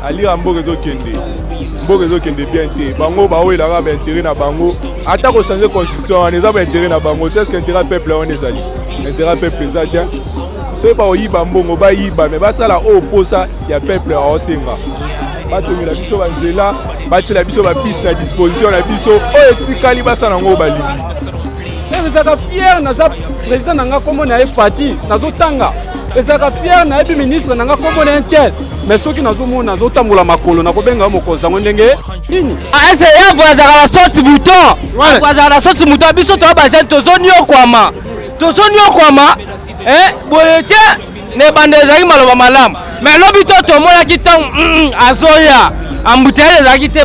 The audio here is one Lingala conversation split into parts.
alira mboka ezokende bien te bango baoyelaka baintérêt na bango ata kochange constitution wana eza baintérêt na bango c'est ce que intérêt peuple wana ezali intérêt peuple eza te soki baoyiba mbongo bayiba me basala oyo posa ya peuple aosenga batongela biso banzela batiela biso bapiste na disposition na biso oyo etikali basala yango balingi ezalaka fier naza président nanga kombo na ye parti nazotanga ezalaka fier na yebi ministre nanga kombo na intel mais soki nazomona nazotambola makolo nakobenga mokonzi yango ndenge nini ese yavo azalaka na sorti bouton azalaka na sorti bouton biso toya bajeune tozoniokwama boye te ne bande ezalaki maloba malamu mais lobi to tomonaki ntango azoya ambuteyage ezalaki te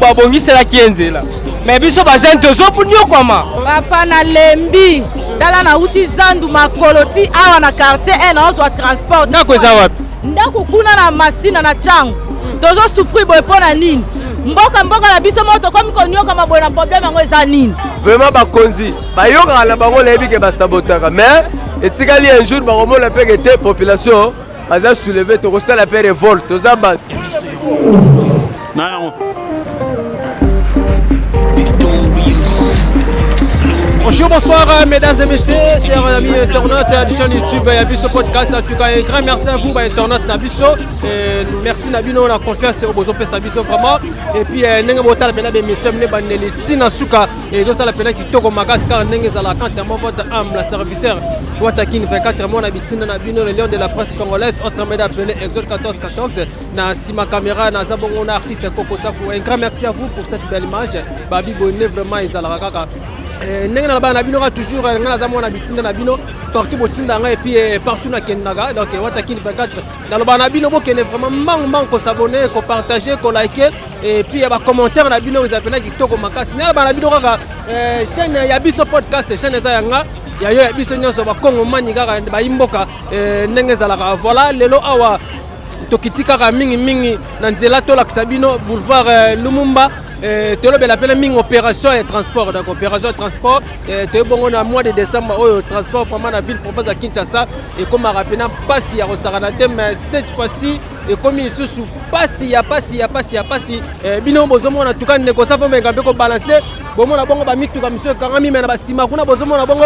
babongiselaki ye nzela mais biso bajeune tozoniokwama papa na lembi tala na uti zandu makolo ti awa na quartier e naozwa transport ndako eza wapi ndako kuna na masina na chango tozosufri boye mpo na nini mboka na biso moto komi koniokama boye na problème yango eza nini vraiment bakonzi bayokaka na bango nayebi ke basabotaka mais etikali un jour bakomona mpeke te population baza souleve tokosala mpe révolte toza bato. Bonjour, bonsoir mesdames et messieurs, chers amis internautes de chaîne YouTube Yabiso Podcast. En tout cas, un grand merci à vous, internautes Nabiso. Merci Nabino, la confiance au besoin de Sabiso vraiment. Et puis, nous avons été là, messieurs, nous avons été Tina Souka et nous avons été qui toko magas car nous avons la carte à votre âme, la serviteur. Watakin 24 mois, Nabitina Nabino, le lion de la presse congolaise, autre média appelé Exode 1414. Na Sima Caméra, na Zabongo, artiste Coco Safou. Un grand merci à vous pour cette belle image. Babi Bonne, vraiment, ils ont la kaka. Ndenge na bana bino toujours ngala za mona bitinda na bino partout botinda nga et puis partout na kenaga donc Watakin 24 na lo bana bino bokene vraiment mang ko s'abonner ko partager ko liker et puis ba commentaire na bino vous appelez kitoko makasi na bana bino kaka chaîne ya biso podcast chaîne za yanga ya yo biso nyonso ba kongo mani kaka ba imboka ndenge za la voilà lelo awa tokitika ka mingi na nzela to la Sabino boulevard Lumumba. Tu as appelé une opération et transport. Donc, opération et transport. Tu as bon mois de décembre, transport vraiment la ville propose à Kinshasa. Et comme je rappelle, pas si il y a Rosaranate, mais cette fois-ci, et comme il se sous, pas si. Bino bozomo en tout cas, ne ko ça faut me ko balancer. Bon mon abongo ba mitu ka monsieur Karami mais na ba sima kuna bozomo na bongo.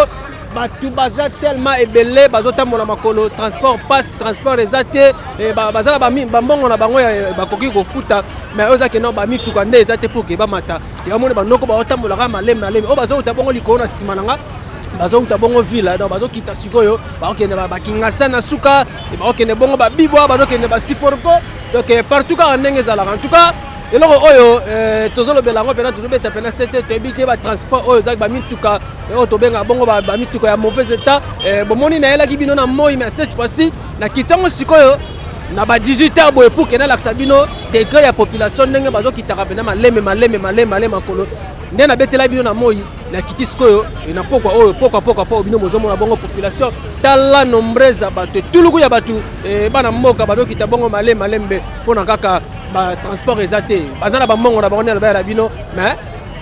Batu baza tellement ebele bazotambola makolo transport passe transport ezate bazala bambongo na bango bakoki kofuta mais ozake no bamituka nde ezate pour ke bamata yamone banoko baotambola ka maleme o bazouta bongo likona sima nanga bazouta bongo ville donc bazokita sikoyo bakokende bakinga na suka bakokende bongo babibwa bazokende basiforko donc partout ka ndenge ezalaka en tout cas eloko oyo tozolobela ngo pena tozobeta pena sete tobike ba transport oyo zaki ba mituka oyo tobenga bongo ba mituka ya mauvais état bomoni na elaki bino na moi mais cette fois-ci na kitango sikoyo na ba 18h boye pour kena laksa bino degré ya population ndenge bazokitaka pena maleme makolo nde na betela bino na moi na kiti sikoyo na pokwa oyo pokwa bino mozomona bongo population tala nombreuse bato tuluku ya bato bana mboka bazokita bongo malembe pona kaka ba transport ezate bazana ba mongo na bango na ba bino mais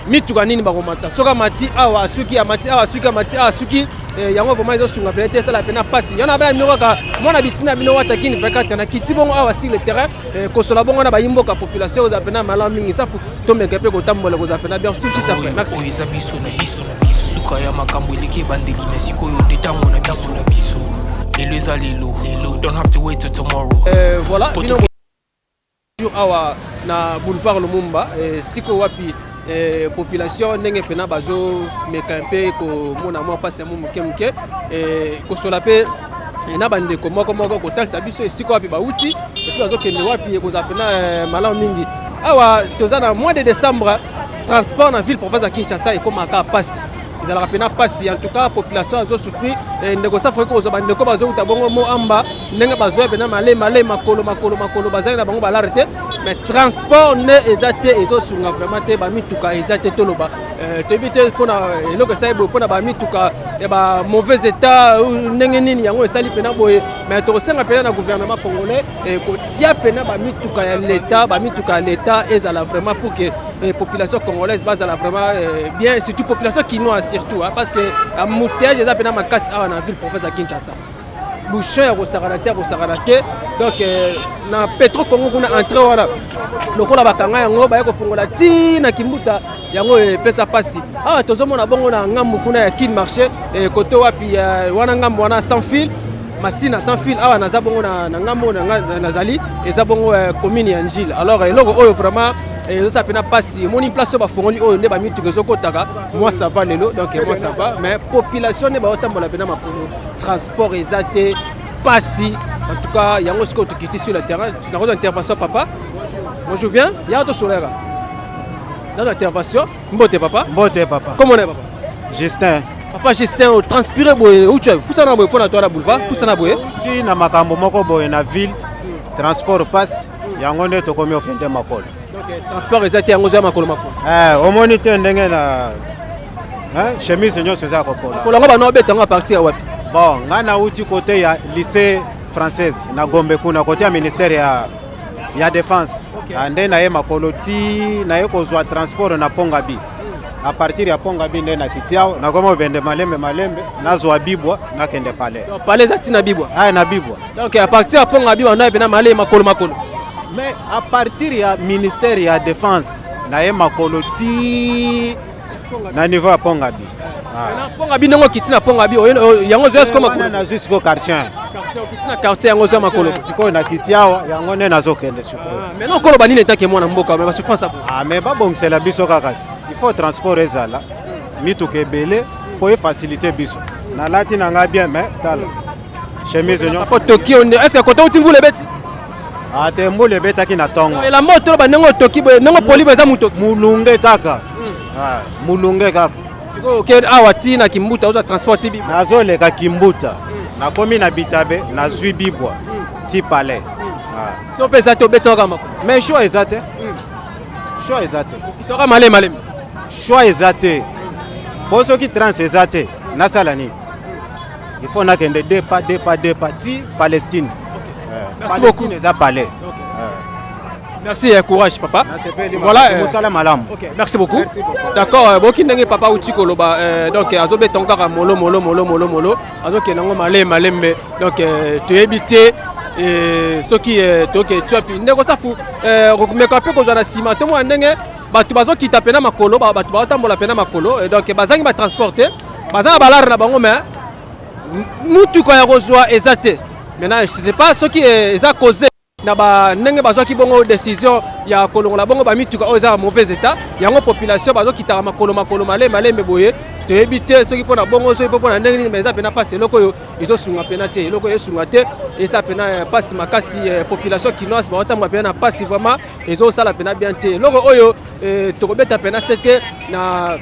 mituka nini bakomata soka mati awa asuki yango vraiment izo sunga peut-être ça la peine passe yana ba mino ka mona bitina bino Watakin 24 na kiti bongo awa sur le terrain ko sola bongo na ba yimboka population aux apena mala mingi safu to meke pe ko tambola ko apena bien tout juste après merci oza biso na biso suka ya makambo eliki bandeli na sikoyo detango na biso lelo eza lelo don't have to wait till tomorrow voilà awa na boulevard Lumumba siko wapi population ndenge pena bazo mekampe ko mona mwa passe mu muke ko sola pe na bande ko moko ko talisa biso siko wapi bauti et puis bazo kende wapi ko za pena malao mingi awa tozana mois de décembre transport na ville province ya Kinshasa et comme aka passe ils allaient rappeler passer en tout cas population a souffert ndeko ça faut que aux bandeko bazo utabongo mo amba ndenge bazo bena malé makolo bazana bango balarete mais transport ne ezate ezo sunga vraiment te ba mituka ezate toloba tebite pona eloko ça ebo pona ba mituka e ba mauvais état ndenge nini yango esali pena boye mais to senga pena na gouvernement congolais ko tia pena ba mituka ya l'état ezala vraiment pour que population congolaise bazala vraiment bien surtout population kinoise surtout parce que embouteillage eza pena makasi awa na ville province ya Kinshasa. bouchon ya kosakana te kosakana te donc na Petro Congo kuna entrée wana lokola bakanga yango baye kofungola ti na kimbuta yango pesa pasi awa tozomona bongo na ngambu kuna ya Kin Marché côté wapi wana ngambu wana sans fil masina sans fil awa naza bongo na ngambu nazali eza bongo commune ya Njili alors eloko oyo vraiment ça pena passi moni place ba fongoli oyo nde ba mitu kezo kotaka moi ça va lelo donc moi ça va mais population ne ba otambola pena makolo transport ezate passi en tout cas yango siko to kiti sur le terrain tu n'as pas d'intervention papa moi je viens ya to solera dans l'intervention mbote papa comment on est papa Justin papa Justin au transpirer boye où tu poussa na boye pona to na boulevard poussa na boye si na makambo moko boye na ville transport passe yango nde to komi okende makolo transport ezate yango za makolo omoni te ndenge na chemise nyonso eza kopola kolanga bana obetanga parti ya wapi bon nga nauti kote ya lycée française na Gombe kuna kote ya ministère ya défense nde naye makolo ti naye kozwa transport na Pongabi à partir ya Pongabi nde na kitiao nakoma obende malembe nazwa bibwa nakende palais ezati na bibwa na bibwa donc à partir ya Pongabi wana bena malé makolo mais à partir ya ministère ya défense naye makolo ti na niveau ya Pongabi Pongabi ndongo kiti na Pongabi yango zo esko makolo na jusqu'au quartier kiti na quartier yango zo makolo siko na kitiao yango ne nazokende siko mais non kolo banini etake mwana mboka mais basufrance apo mais babongisela biso kakasi il faut transport ezala mituka ebele po faciliter biso nalati nanga bien mais tala chemise nyonso Tokyo est-ce que kota uti mvule beti te mbule betaki na tongo la moto ba ndongo toki boye ndongo polibe za muto mulunge kaka mulunge kaka siko ke awa ti na kimbuta oza transport bi nazoleka kimbuta nakomi na Bitabe nazwi bibwa ti palais so pesa to beto kama mais choix ezate toka malem choix ezate poso ki trans ezate nasala ni il faut nakende depa ti Palestine merci beaucoup eza palais merci et courage papa voilà OK merci beaucoup d'accord boki ndenge papa uti koloba donc azobe tonkaka molo azoke nango malembe donc to ebité soki toke twapi ndeko safu meka pe kozana sima to mo ndenge batu bazokita pena makolo batu batambola pena makolo donc bazangi ba transporter bazana balar na bango mais mutuko ya kozwa ezate maintenant je sais pas soki eza causé na ba ndenge bazwaki bongo décision ya kolongola bongo ba mituka oyo eza mauvais état yango population bazokitaka makolo malembe boye to ebite soki pona bongo soki pona ndenge ni meza pena passe eloko yo ezosunga pena te eloko esunga te esa pena passe makasi population kinoise ba otamwa pena passe vraiment ezosala pena bien te eloko oyo tokobeta pena seke na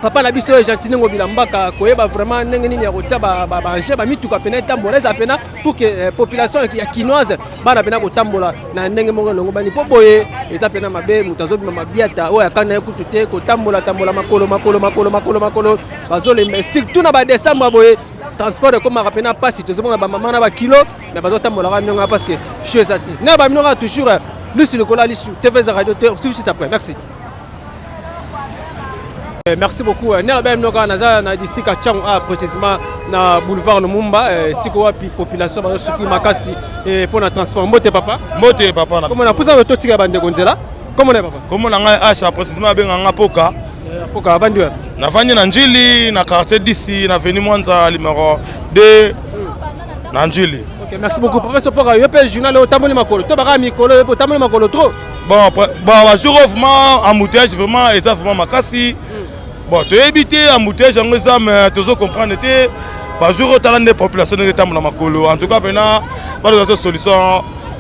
papa na biso gentil ngo bilambaka koyeba vraiment ndenge nini ya kotia ba ba mituka pena tambola eza pena pour que population ya kinoise bana pena kotambola na ndenge mongo longo bani po boye eza pena mabe mutazo bima mabiata oyo akana ekutu te kotambola makolo bazolemba surtout na ba décembre boye transport comme rapena passe tozomona ba mama na ba kilo mais bazotambola ka ndonga parce que chose ate na ba mnonga toujours lusi le kola lisu TV radio tout de suite après merci. Merci beaucoup. Nela ba mnoga naza na disika changu précisément na boulevard Lumumba siko wapi population ba souffrir makasi pour na transport mbote papa na comment na pousa to tika bande konzela comment na papa comment na ngai acha précisément benga nga poka avandi na vandi na Njili na quartier d'ici na avenue Mwanza numéro 2 na Njili. OK merci beaucoup professeur Poka yo pe journal o tamoli makolo to baka mikolo yo tamoli makolo trop bon ba jour vraiment embouteillage vraiment et ça vraiment makasi. Bon, tu as évité à mouter, j'en ai ça, mais tu as compris, par jour, tu as des populations de Tamla Makolo. En tout cas, il pas de solution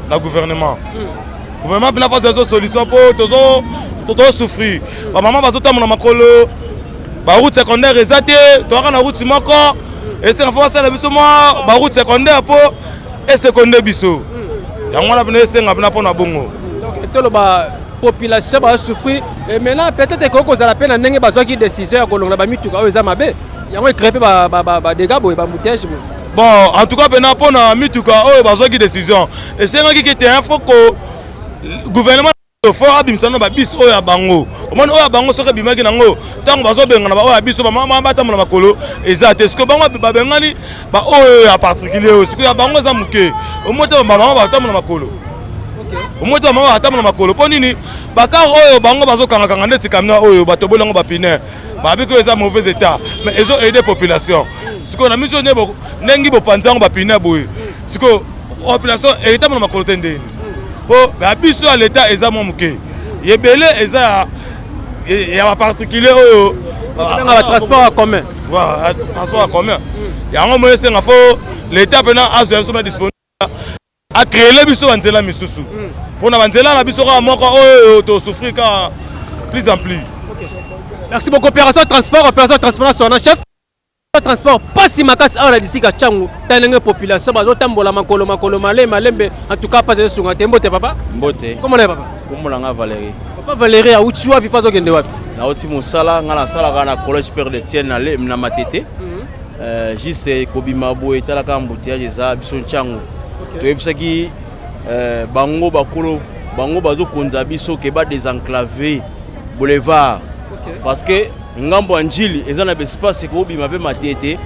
dans le gouvernement. Le gouvernement n'a pas de solution pour tout souffrir. Ma maman va tout Tamla Makolo, la route secondaire est zatée, tu as la route Simako, et c'est la fois que tu as la route secondaire pour et secondaire biso. Il y a un peu de temps pour la bongo. Population va souffrir et maintenant peut-être que cause à la peine ndenge bazwaki décision ya kolonga ba mituka oyo eza mabe yango ekrepe ba dégâts boye ba moutage bon en tout cas pena pona mituka oyo bazwaki décision et c'est ngaki que te info ko gouvernement fort abimsano ba bis oyo ya bango omoni oyo bango soki ebimaki nango ntango bazobengana baoyo ya biso bamama batambola makolo eza te sikoyo bango babengani baoyo ya particulier oyo sikoyo ya bango eza moke omoi te bamama batambola makolo omoi te bamama batambola makolo mpo nini bakar oyo bango bazokangakanga ndeti kamina oyo bato bolango bapine babiki oyo eza mauvais état mais ezo aide population sikoyo na miso ndenge bopanzi yango bapine boye sikoyo population etambola makolo te ndeni mpo babiso ya l'état eza mwa moke yebele eza ya baparticulier oyo transport en commun transport en commun yango moyo esenga fo l'état mpena azwa biso disponible acréele biso banzela misusu mpona banzela na biso kaka moko oyo tosouffrir kaka plus en plus. Merci beaucoup. Opération transport national chef transport pasi makasi awa na disika changu tanenge population bazotambola makolo malembe en tout cas pas de sunga tembo te papa mbote comment est papa kombola nga Valérie papa Valérie a uti wapi pas okende wapi na oti mosala nga na sala kana collège Père de Tienne na matete juste kobima boye talaka embouteillage eza biso changu toyebisaki bango bakolo bango bazokonza biso ke ba désenclaver boulevard parce que ngambo anjili eza na espace ko bima pe matete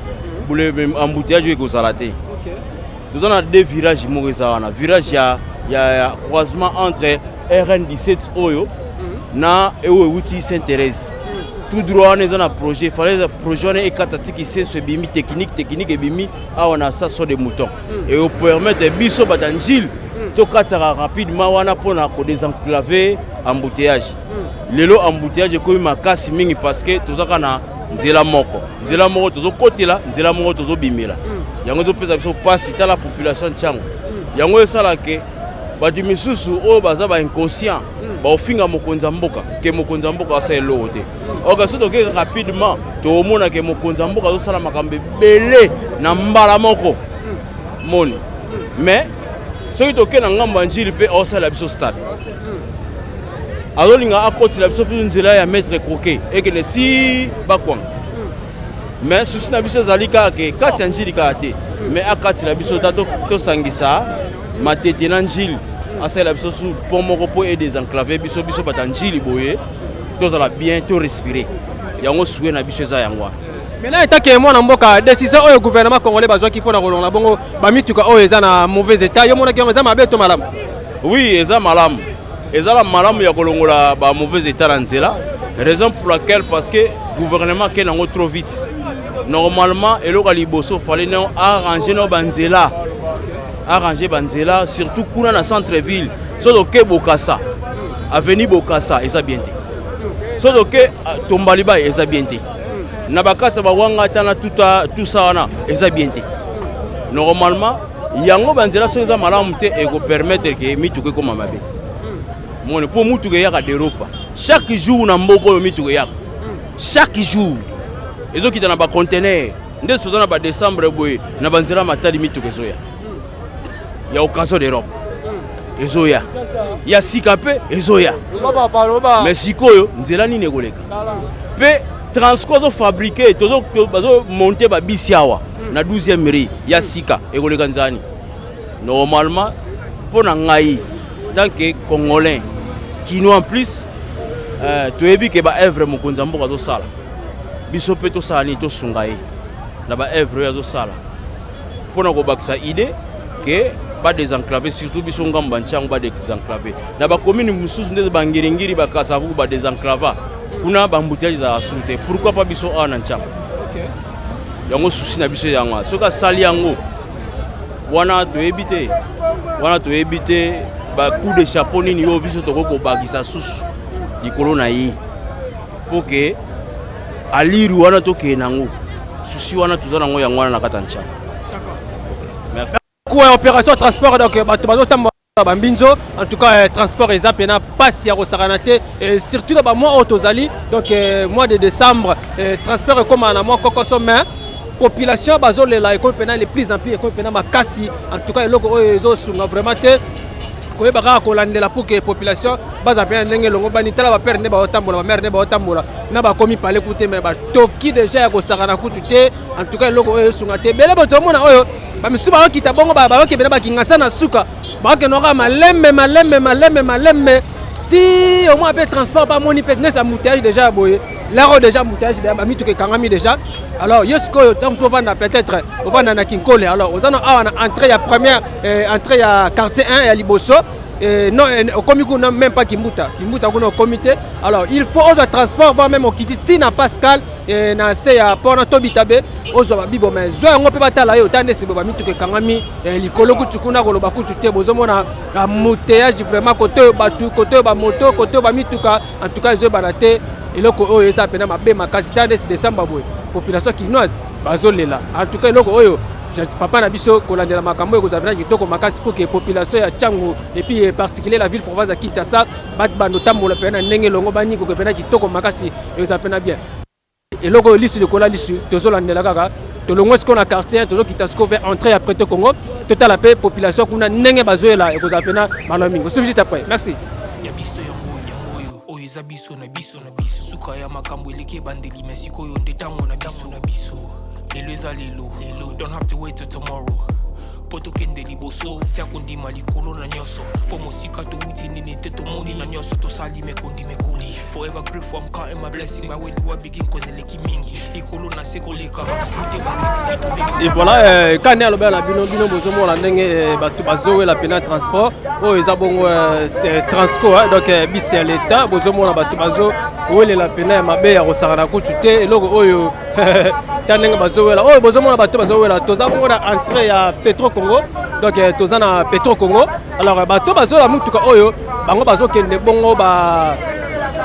boulevard embouteillage ko salate nous on a deux virages moko eza wana virage ya croisement entre RN17 oyo na ewo uti Sainte-Thérèse tout droit on a un projet fallait projet on est catatiki c'est bimi technique et bimi a on a ça sur des moutons et au permettre biso batanjil to katara rapidement wana pona ko désenclaver embouteillage lelo embouteillage ko makasi mingi parce que tozaka na nzela moko tozo kotela nzela moko tozo bimela yango to pesa biso passe ta la population chango yango esala ke batu misusu o baza ba inconscient ba ofinga mokonza mboka ke mokonza mboka asa elo te oka soto ke rapidement to mona ke mokonza mboka zo sala makambe belé na mbala moko moni mais soki to ke na ngamba njili pe osala biso stade azolinga akoti la biso plus nzela ya maître croquet et que ne ti bakwanga mais souci na biso zalika ke kati njili ka te mais akati la biso to sangisa matete na njili asala biso sous pont moko po et désenclaver biso batanjili boye tozala bien to respirer yango soué na biso za yango maintenant état que moi na mboka décision oyo gouvernement congolais bazwa ki pona kolonga bongo ba mituka oyo eza na mauvais état yo mona ki eza mabe to malamu oui eza malamu eza la malamu ya kolongola ba mauvais état na nzela raison pour laquelle parce que gouvernement ke nango trop vite normalement eloko liboso fallait non arranger no banzela arranger banzela surtout kuna na centre ville soto ke Bokassa avenue Bokassa eza bien te soto ke Tombaliba eza bien te na bakata ba wanga tana tout ça wana eza bien te normalement yango banzela so eza malamu te et ko permettre que mituke koma mabe mon pour mutuke yaka d'Europe chaque jour na mboko mituke yaka chaque jour ezo kita na ba conteneur ndeso na ba décembre boye na banzela matali mituke zoya ya occasion d'Europe ezoya ya sikape ezoya mais sikoyo nzela nini ekoleka pe transport zo fabriquer tozo bazo monter ba bisiawa na 12e rue ya sika ekoleka nzani normalement pona ngai tant que congolais qui nous en plus toyebi ke ba œuvre mokonza mboka zo sala biso pe to sala ni to sungaye na ba œuvre ya zo sala pona ko baksa idée que ba désenclaver surtout biso ngamba nchango ba désenclaver na ba commune mususu ndeze bangiringiri ba kasavu ba désenclava kuna ba embouteillage za asute pourquoi pas biso ana nchango OK yango souci na biso yango soka sali yango wana to éviter ba coup de chapeau nini yo biso to ko bagisa susu likolo na yi pour que aliru wana to ke nango souci wana tuzana ngo yango na kata nchango merci. Opération transport donc en tout cas transport eza pena passe ya kosakanate surtout dans mois autozali donc mois de décembre transport comme na mois kokoso mais population bazolela école pena les plus en plus école pena makasi en tout cas eloko ezo sunga vraiment te koyeba kolandela pour que population baza pena ndenge longo bani tala ba père ne ba otambola ba mère ne ba otambola na ba komi parler koute mais ba toki déjà ya kosakana kutu te en tout cas eloko ezo sunga te bele boto mona oyo bamisuba bakita bongo bakebena bakingasa na suka bakenoka malembe si au moins transport pas moni peut être embouteillage déjà boye là déjà embouteillage déjà mi to ke kangami déjà alors yosko donc on va peut-être on va na Kinkole alors on a entrée ya première entrée ya quartier 1 ya Liboso non au comité n'a même pas Kimbuta kuna au comité alors il faut au transport voir même au Kititi na Pascal et na se ya pona Tobitabe ozo bibo mais zo ngo pe batala yo tande se boba mi to ke kangami likolo kutukuna ko loba kutute bozomona embouteillage vraiment côté batu côté ba moto côté ba mituka en tout cas zo banate eloko oyo eza pena mabe makasi tande se décembre boy population kinoise bazolela en tout cas eloko oyo papa na biso kolandela makambo ekozabela kitoko makasi pour que population ya Tchangu et puis particulier la ville province ya Kinshasa bat bando tambola pena ndenge longo bani ko pena kitoko makasi ezapena bien eloko lisu de kola lisu tozolandela kaka tolongo ce qu'on a quartier tozo kitasko vers entrée après to Congo total la paix population kuna ndenge bazoela ekozapena malomingo suffit après merci ya biso yango oyo eza biso na biso suka ya makambo eleki bandeli mesiko yo ndetango na biso lelo eza lelo don't have to wait till tomorrow poto kende liboso tia kondima likolo na nyoso po mosika to wuti nini te to moni na nyoso to sali me kondi me koli forever grateful I'm counting my blessing by way do I begin cause eleki mingi likolo na seko leka ba wuti ba nisi to be et voilà quand alo bela bino bozo mo la ndenge batu bazowe la pena transport o eza bongo transco donc bisi ya l'état bozo mo na batu bazo wele la pena mabe ya kosakana kuchute eloko oyo tanenge bazowela oyo bozomona bato bazowela toza bongo na entrée ya Petro Congo donc toza na Petro Congo alors bato bazola mutuka oyo bango bazokende bongo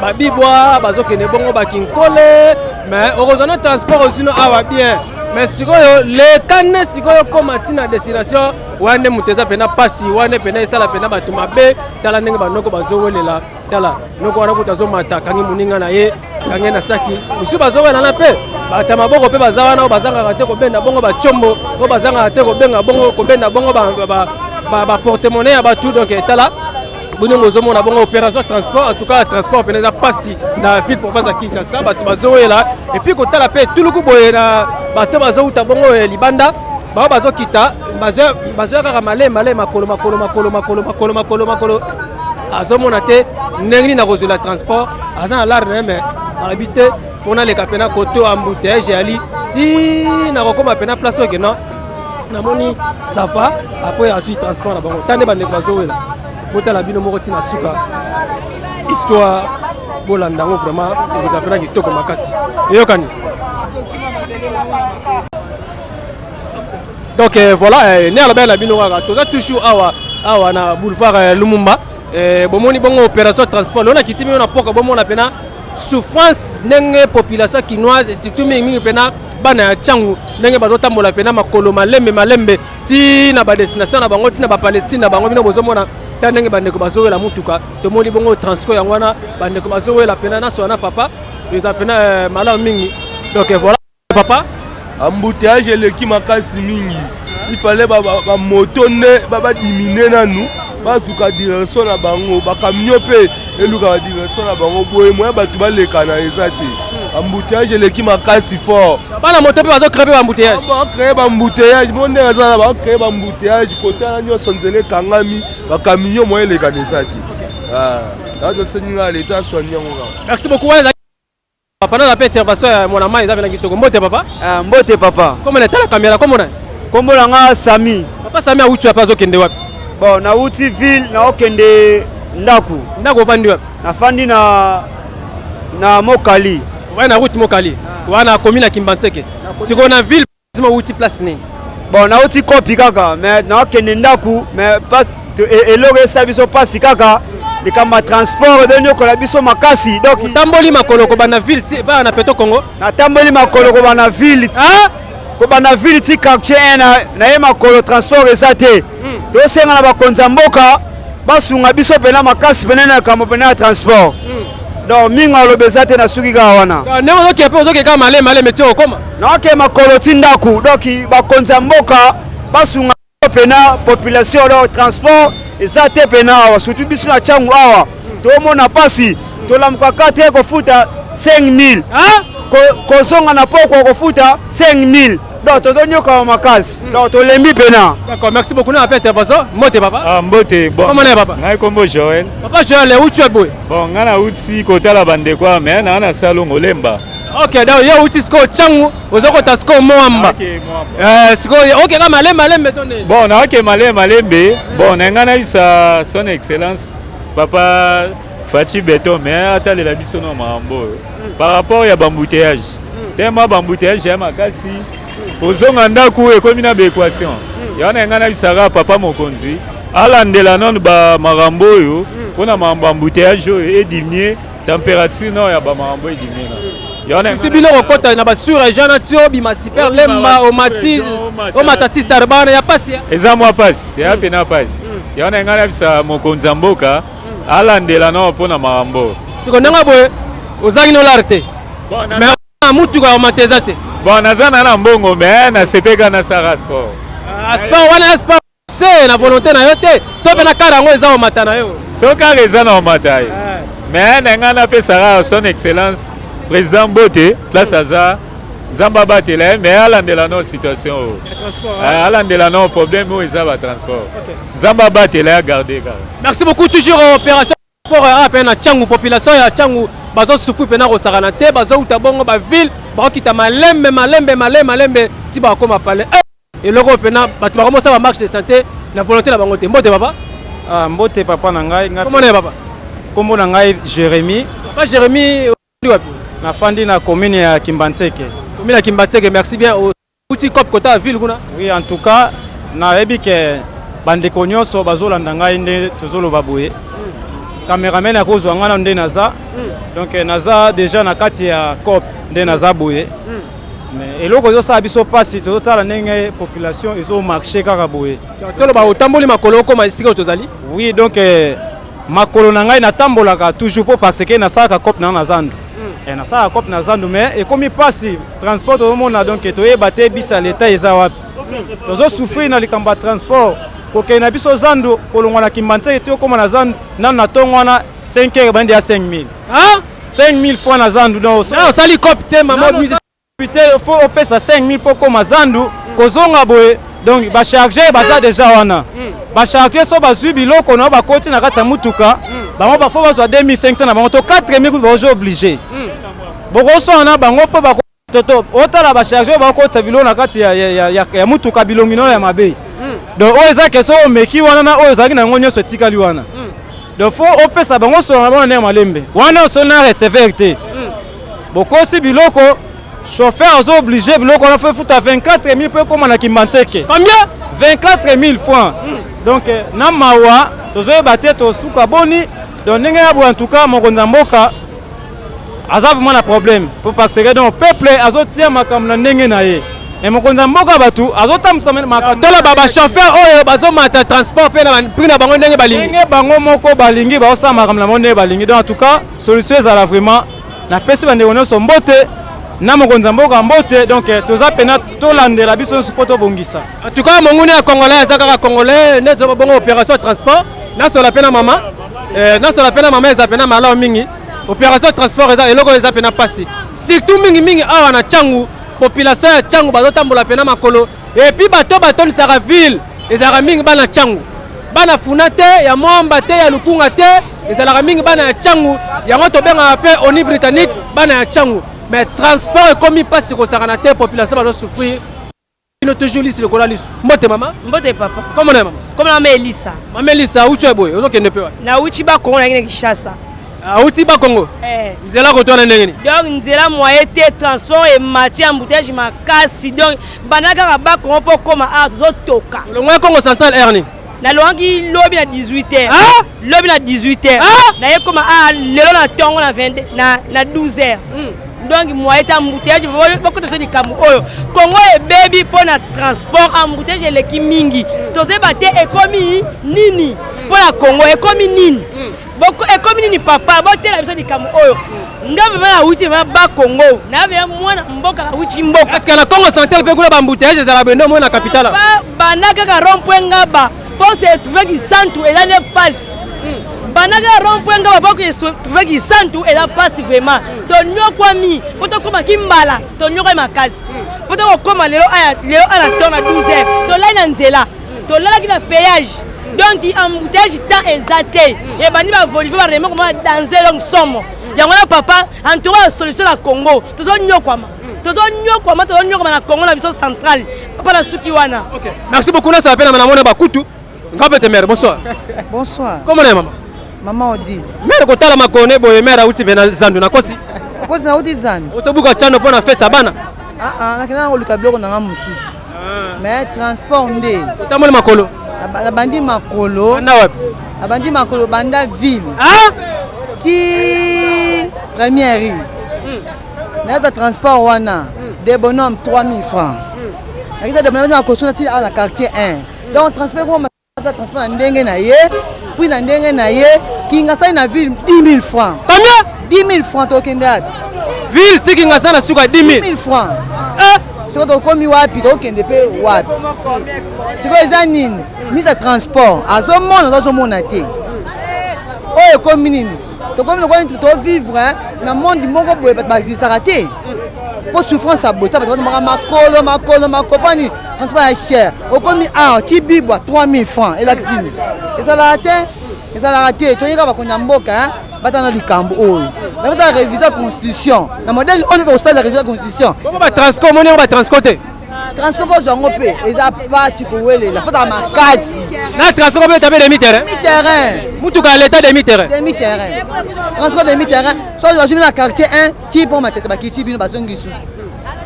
babibwa bazokende bongo Kinkole mais heureusement transport aussi no awa bien mais sikoyo le kane sikoyo koma tina destination wane muteza pena pasi wane pena esala pena bato mabe tala ndenge banoko bazowelela tala noko wana kutazomata kangi muninga na ye kangi na saki musu bazowela na pe bata maboko pe bazawana o bazanga te ko benda bongo ba chombo o bazanga te ko benga bongo ko benda bongo ba porte-monnaie ya batu donc tala bongo zomona bongo opération transport en tout cas transport peneza pasi na ville province ya Kinshasa batu bazowela et puis ko tala pe tuluku boye na batu bazouta bongo libanda ba bazokita bazo kaka male makolo azomona te ndenge na kozela transport azana lar na mais habité on a les capena côté embouteillage ali si na kokoma pena place que non na moni ça va après ensuite transport na bango tande bande bazowela bota la bino moko tina suka histoire bolanda ngo vraiment vous appelez kitoko makasi yokani donc voilà ne ala la bino kaka toza toujours awa na boulevard Lumumba bomoni bongo opération transport on a kitimi on a poka bomona pena souffrance ndenge population kinoise surtout mingi pena bana ya Tchangu ndenge bazotambola pena makolo malembe ti na ba destination na bango ti na ba Palestine na bango bino bozomona ta ndenge bandeko bazowela mutuka tomoni bongo transport yango wana bandeko bazowela pena na sona papa eza pena malamu mingi donc voilà papa embouteillage eleki makasi mingi il fallait ba moto ne ba diminuer nanu basuka direction na bango bakamio pe eluka direction na bango boye moya batu baleka na eza te embouteillage eleki makasi fort bana moto pe bazo créer embouteillage ba créer embouteillage monde eza ba créer embouteillage côté na nyoso nzele kangami bakamio moya eleka na eza te dato seninga l'état soignant merci beaucoup papa na pe intervention ya mon amant eza bena kitoko mbote papa mbote papa comment est la caméra comment nga Sami papa Sami a uchu apa zo kende wapi bon na uti ville na okende ndaku vandi wapi na fandi na Mokali ouais na route Mokali wana commune ya Kimbanseke siko na ville zima uti place nini bon na uti kopi kaka mais na okende ndaku mais pas eloko esabiso pasi kaka likamba transport de nyoko la biso makasi donc tamboli makolo ko bana ville ti ba na Petro Congo na tamboli makolo ko bana ville ko bana ville ti quartier na ye makolo transport ezate to senga na bakonza mboka basunga biso pena makasi pena na kamo pena transport donc minga lobezate na suki ka wana ne ozoke pe ozoke ka male metio koma na ke makolo ti ndaku donc bakonza mboka basunga pena population do transport ezate pena surtout biso na Tchangu awa to mona pasi to lamuka kate ko futa 5000 kozonga na poko ko futa 5000 donc tozonyoka makasi donc tolembi pena. D'accord, merci beaucoup. Nous appelons intervention. Mbote papa. Ah Mbote, bon. Comment est papa? Ngai kombo Joël. Papa Joël, où tu es boy? Bon, ngana utsi kotala bande kwa mais na salon olemba. Ok, donc yo uti sko changu, ozoko tasko moamba. Sko ok kama malembe tonne. Bon, na ok malembe. Bon, ngana isa son excellence papa Fachi Beto mais atale la biso no mambo. Par rapport ya bambouteillage. Tema bambouteillage ya makasi. Ozonga ndaku ekomi na équation. Yana ngana bisaka papa mokonzi. Alandela non ba marambo yo, pona bambouteillage et diminuer température non ya ba marambo et diminuer. Surtout bilo okota na basura jana tio bima super lemba o matati sarbana ya pasi. Eza mwa pasi, ya pena pasi. Yana ngana bisa mokonzi mboka alandela non pona marambo. Siko ndanga boye ozangi no larte. Mais mutu ka mateza te. Bon, nazana na mbongo mais na sepeka na sara sport. Sport wana sport c'est na volonté na yote. So pe na karango eza o matana yo. So ka eza na o matai. Mais na na pe sara son excellence président Bote place aza Nzamba batela mais alandela no situation. Alandela no problème où eza ba transport. Nzamba batela garder ka. Merci beaucoup toujours opération sport à peine na Tchangu population ya Tchangu bazo souffrir pena ko sarana te bazo utabongo ba ville ba kita malembe ti ba koma pale et loko pena batu ba komosa ba marche de santé la volonté la bango te mbote papa. Ah mbote papa na ngai comment est papa? Kombo na ngai Jérémy. Papa Jérémy wapi? Na fandi na commune ya Kimbantseke. Commune ya Kimbantseke, merci bien au petit cop kota ville kuna. Oui en tout cas na yebi ke bandeko nyonso bazolanda ngai nde tozoloba boye. Cameraman akozwa ngana nde naza. Donc naza déjà na kati ya cop nde naza boye. Mais eloko zo sa biso pasi totala ndenge population ezo marcher kaka boye. Tolo ba otamboli makolo ko masika tozali. Oui donc makolo na ngai natambolaka toujours pour parce que na saka cop na zandu. Et na saka cop na zandu mais et comme pasi transport au monde donc toyeba te bisa l'état eza wapi. Tozo souffrir na likamba transport. Koke na biso zandu kolongwa na Kimbantseke te koma na zandu na tongo na 5 heures bandi ya 5000. Ah 5000 fois na zandu donc ça sali cop te maman il faut opesa 5000 pour koma zandu kozonga boye donc ba charger baza déjà wana. Ba charger so bazwi biloko na ba koti na kati ya mutuka bango ba fo bazwa 2500 na bango to 4000 ko bozo obligé. Boko so na bango po ba toto otala ba charger ba koti biloko na kati ya mutuka bilongino ya mabe. Donc oza keso meki wana na oza na ngonyo so tikali wana. Donc faut opesa bango so na bango na malembe. Wana so na recevoir te. Boko si biloko chauffeur est obligé biloko na fait foutre 24000 pour comme na Kimbantseke. Combien? 24000 francs. Donc na mawa tozo baté to suka boni donc ndenge ya en tout cas mokonza mboka azabu mona problème pour parce que donc peuple azotia makambo na ndenge na ye. Et mokonza mboka batu azotamsa makambo tola baba chauffeur oyo bazo mata transport pe na prix na bango ndenge balingi. Ndenge bango moko balingi ba osama makambo na ndenge balingi. Donc en tout cas solution ezala vraiment na pesi bande wono so mbote na mokonza mboka mbote donc toza pena tolandela biso support bongisa. En tout cas monguni ya congolais ezaka congolais neto bongo opération transport na so la pena mama eza pena mala mingi opération transport eza eloko eza pena pasi surtout mingi awa na Tchangu population ya Tchangu bazotambola pena makolo et puis bato ni sara ville ezaka mingi bana Tchangu bana funa te ya mwamba te ya lukunga te ezalaka mingi bana ya Tchangu yango tobenga pe oni britannique bana ya Tchangu. Mais transport est comme il passe sur la terre, population va souffrir. Il est toujours ici le cola. Mbote maman? Mbote papa. Comment on est maman? Comme la mère Elisa. Maman Elisa, où tu es boy? Où tu es boy? Na Uchiba Congo na Kinshasa. Ah Uchiba Congo. Nzela ko to na ndenge ni. Donc nzela moyen te transport et matière embouteillage makasi donc banaka ba Congo pour koma a zo toka. Le moyen Congo central erni. Na loangi lobby na 18h. Ah? Lobby na 18h. Ah? Na ye koma a lelo na tongo na 20 na 12h. Donc moyen embouteillage beaucoup de choses comme oyo Congo et baby pour na transport embouteillage les kimingi toze baté ekomi nini pour la Congo ekomi nini beaucoup ekomi nini papa boté la biso di comme oyo ngave na uti ba Congo na ve mwana mboka la uti mboka est-ce que la Congo central peut kula ba embouteillage za la bendo mo na capitale ba naka ka rond-point ngaba pour se trouver qui centre et là ne passe banaka rond-point ngaba pour se trouver qui centre et là passe vraiment tonyo kwami poto koma kimbala tonyo kwa makasi poto kokoma lelo ana ton na 12h tolai na nzela tolalaki na péage donc embouteillage temps exacté et bani ba voliver ba remet comment danser donc somme yango na papa en tout cas solution na Congo tozo nyokwama na Congo na biso central papa na suki wana. OK, merci beaucoup na ça peine na mona bakutu ngapete mère. Bonsoir. Bonsoir. Comment est maman? Maman Odi. Mère ko tala makone boye mère auti bena zandu na kosi. Kosi na odi zandu. Otobuka chano pona fête bana. Na kana ngoluka biloko na ngamususu. Mais transport nde. Tamona makolo. La bandi makolo. Banda wapi? La bandi makolo banda ville. Ah? Si première rue. Notre transport wana des bonhommes 3000 francs. Avec des bonhommes à caution à la quartier 1. Donc transport transport na ndenge na ye, puis na ndenge na ye, kinga na ville 10 000 francs. Combien? 10 000 francs tokenda. Ville tikinga sana suka 10 000 francs. Siko tokomi wapi tokende pe wapi. Siko eza nini? Mise à transport azomona te. Oyo komi nini? Tokomi to vivre na monde moko boye ba existera te. Pour souffrance à botta makolo pani transport cher. Okomi tibibwa 3 000 francs et l'axine. Eza la raté to yeka ba konyamboka batana likambo oyo. Na bata réviser constitution. Na modèle on est au stade de réviser constitution. Comment ba transco money on va transporter? Transco po zongo pe eza pas sikuwele la faute à makazi. Na transco pe taper demi-terrain. Demi-terrain. Mutuka l'état demi-terrain. Demi-terrain. Transport demi-terrain. So je vais na quartier 1, ti pour ma tête ba kiti bino bazongi sous.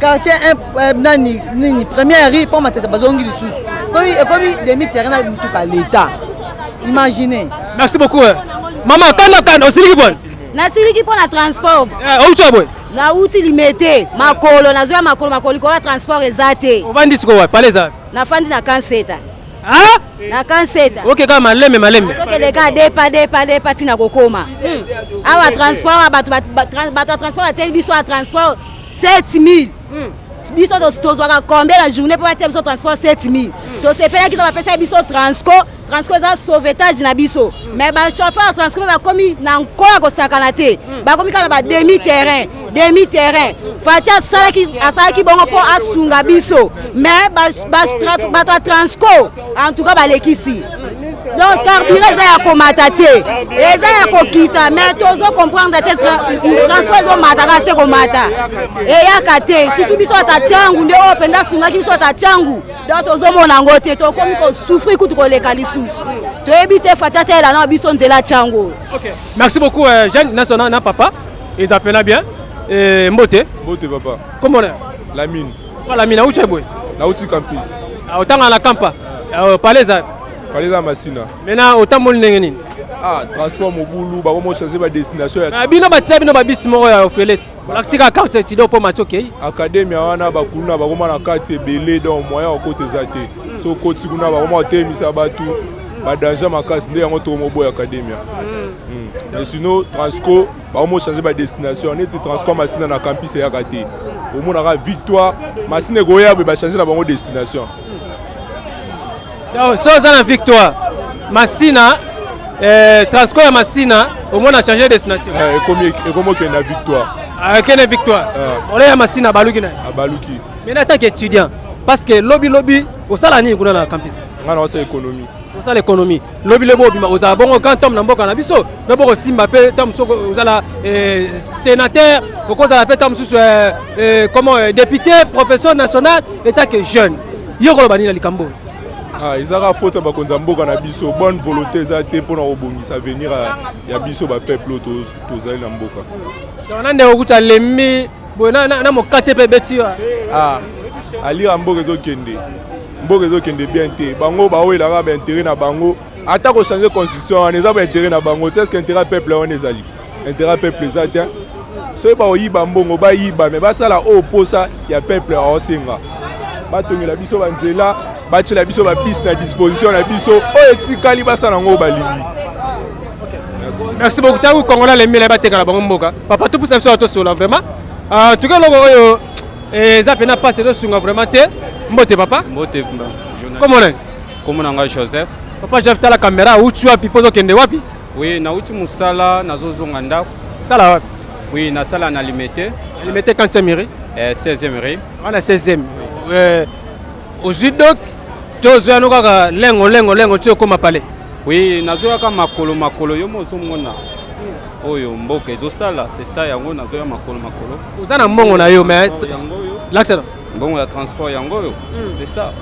Quartier 1 nani première rue pour ma tête bazongi sous. Comme demi-terrain na mutuka l'état. Imaginez. Merci beaucoup. Maman quand aussi bon. Na siliki pour la transport. Où boy? Na uti limete makolo na zoya makolo ko transport ezate. On va dire quoi? Parlez ça. Na fandi na kanseta. Ah? Na kanseta. OK kama maleme. OK les gars depa tina kokoma. Awa transport bato transport atel biso a transport 7000. Biso tozwaka combien la journée pour atel biso transport 7000. To sepela ki to ba pesa biso transco za sauvetage na biso. Mais ba chauffeur transco ba komi na nkola ko sakana te. Ba komi kala ba demi-terrain. Fatia asalaki bongo po asunga biso. Mais ba transco en tout cas ba lekisi. Donc carburant eza ya komata te. Eza ya kokita mais tozo comprendre te transport zo mataka se komata. E ya kate surtout biso atatiangu nde openda sunga biso atatiangu. Donc tozo mona ngote to komi ko souffrir kutu ko leka lisusu. To ebite fatia te la na biso nzela tiango. OK. Merci beaucoup Jeanne Nassona na papa. Ils appellent bien. Mbote papa. Comment on est? La mine. La mine où tu es boy? La outil campus. Autant à la campa. Parlez ça. Massina. Maintenant autant mon nengeni. Transport mobulu ba comment changer ba destination ya. Bino ba tsabino ba bisimo ya ofelet. La sika carte tido po match OK. Académie wana ba kuna ba comment na carte belé dans moyen côté zate. So côté kuna ba comment temisa ba tout. Ba danger makasi nde yango to mobo ya académie. Mais sinon transco ba comment changer ba destination neti transco Massina na campus ya raté. Au moins na victoire Massina goya ba changer na bango destination. Donc ça la victoire. Massina transco ya Massina au moins a changé de destination. Comment qu'il y a une victoire? Quelle victoire? On est à Massina baluki na. Baluki. Mais en tant qu'étudiant parce que lobby au salani kuna na campus. Ngana c'est économie. Ça l'économie. Lobby bima aux abongo quand tom na mboka na biso. D'abord Simba pe tom soko aux sénateur, au cause la pe tom sous comment député, professeur national état que jeune. Yoko bani na likambo. Ils ont faute bakonza mboka na biso bonne volonté za te pour na obongisa venir ya biso ba peuple tozali na mboka. On a okuta lemi bona na mokate pe beti. Ali mboka ezokende. Mboka ezokende bien te. Bango ba oyo la ba intérêt na bango. Ata ko changer constitution, on eza ba intérêt na bango. C'est ce qu'intérêt peuple on ezali. Intérêt peuple za te. So ba oyiba mbongo ba yiba mais ba sala o posa ya peuple a osenga. Ba tongela biso banzela bâti la biso ba piste na disposition na biso o etikali basa nango balingi. Merci beaucoup tangu Congolais les mille bateka na bango mboka. Papa tout pour ça sur autosola vraiment. En tout cas logo oyo ça pena passer de sunga vraiment te. Mbote papa. Mbote comment on est? Comment on Joseph? Papa Jeff ta la caméra où tu as pipozo kende wapi? Oui, na uti musala nazo zonga. Sala wapi? Oui, na sala na limité. Limité quand c'est mairie? 16e rue. On a 16e. Aujourd'hui donc tu as kaka lengo tu comme parler. Oui, nazoya ka makolo yo mozo mona. Oyo mboka ezosala, c'est ça yango nazoya makolo. Uzana mbongo na yo mais l'accident. Mbongo ya transport yango yo. C'est ça.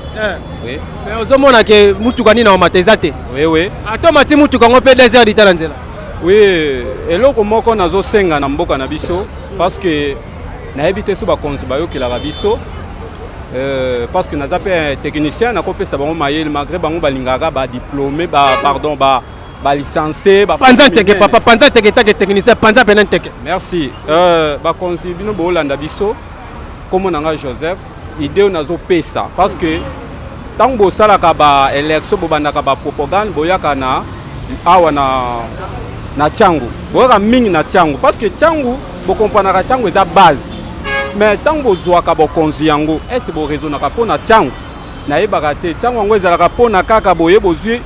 Oui. Mais ozomona ke mutuka nini na matezate. Oui. Ato mati mutuka ngo PDG di talanzela. Oui, eloko moko nazosenga na mboka na biso parce que na éviter so ba konzi ba yo kila biso. Parce que naza pe technicien na kopesa bango mayele malgré bango balingaka ba diplômé ba licencié panza teke papa panza teke technicien panza penen teke. Merci. Ba konzi bino bo landa biso comme nanga Joseph idée nazo pesa parce que tant bo sala ka ba élection bo bandaka ba propagande boyaka na awa na tiangu boyaka mingi na tiangu parce que tiangu bo comprendre tiangu eza base. Mais tant que vous avez un konzi yango, est-ce que vous raisonnez pour na tiango? Na yebaka te tiango yango ezalaka pour na kaka boye bozui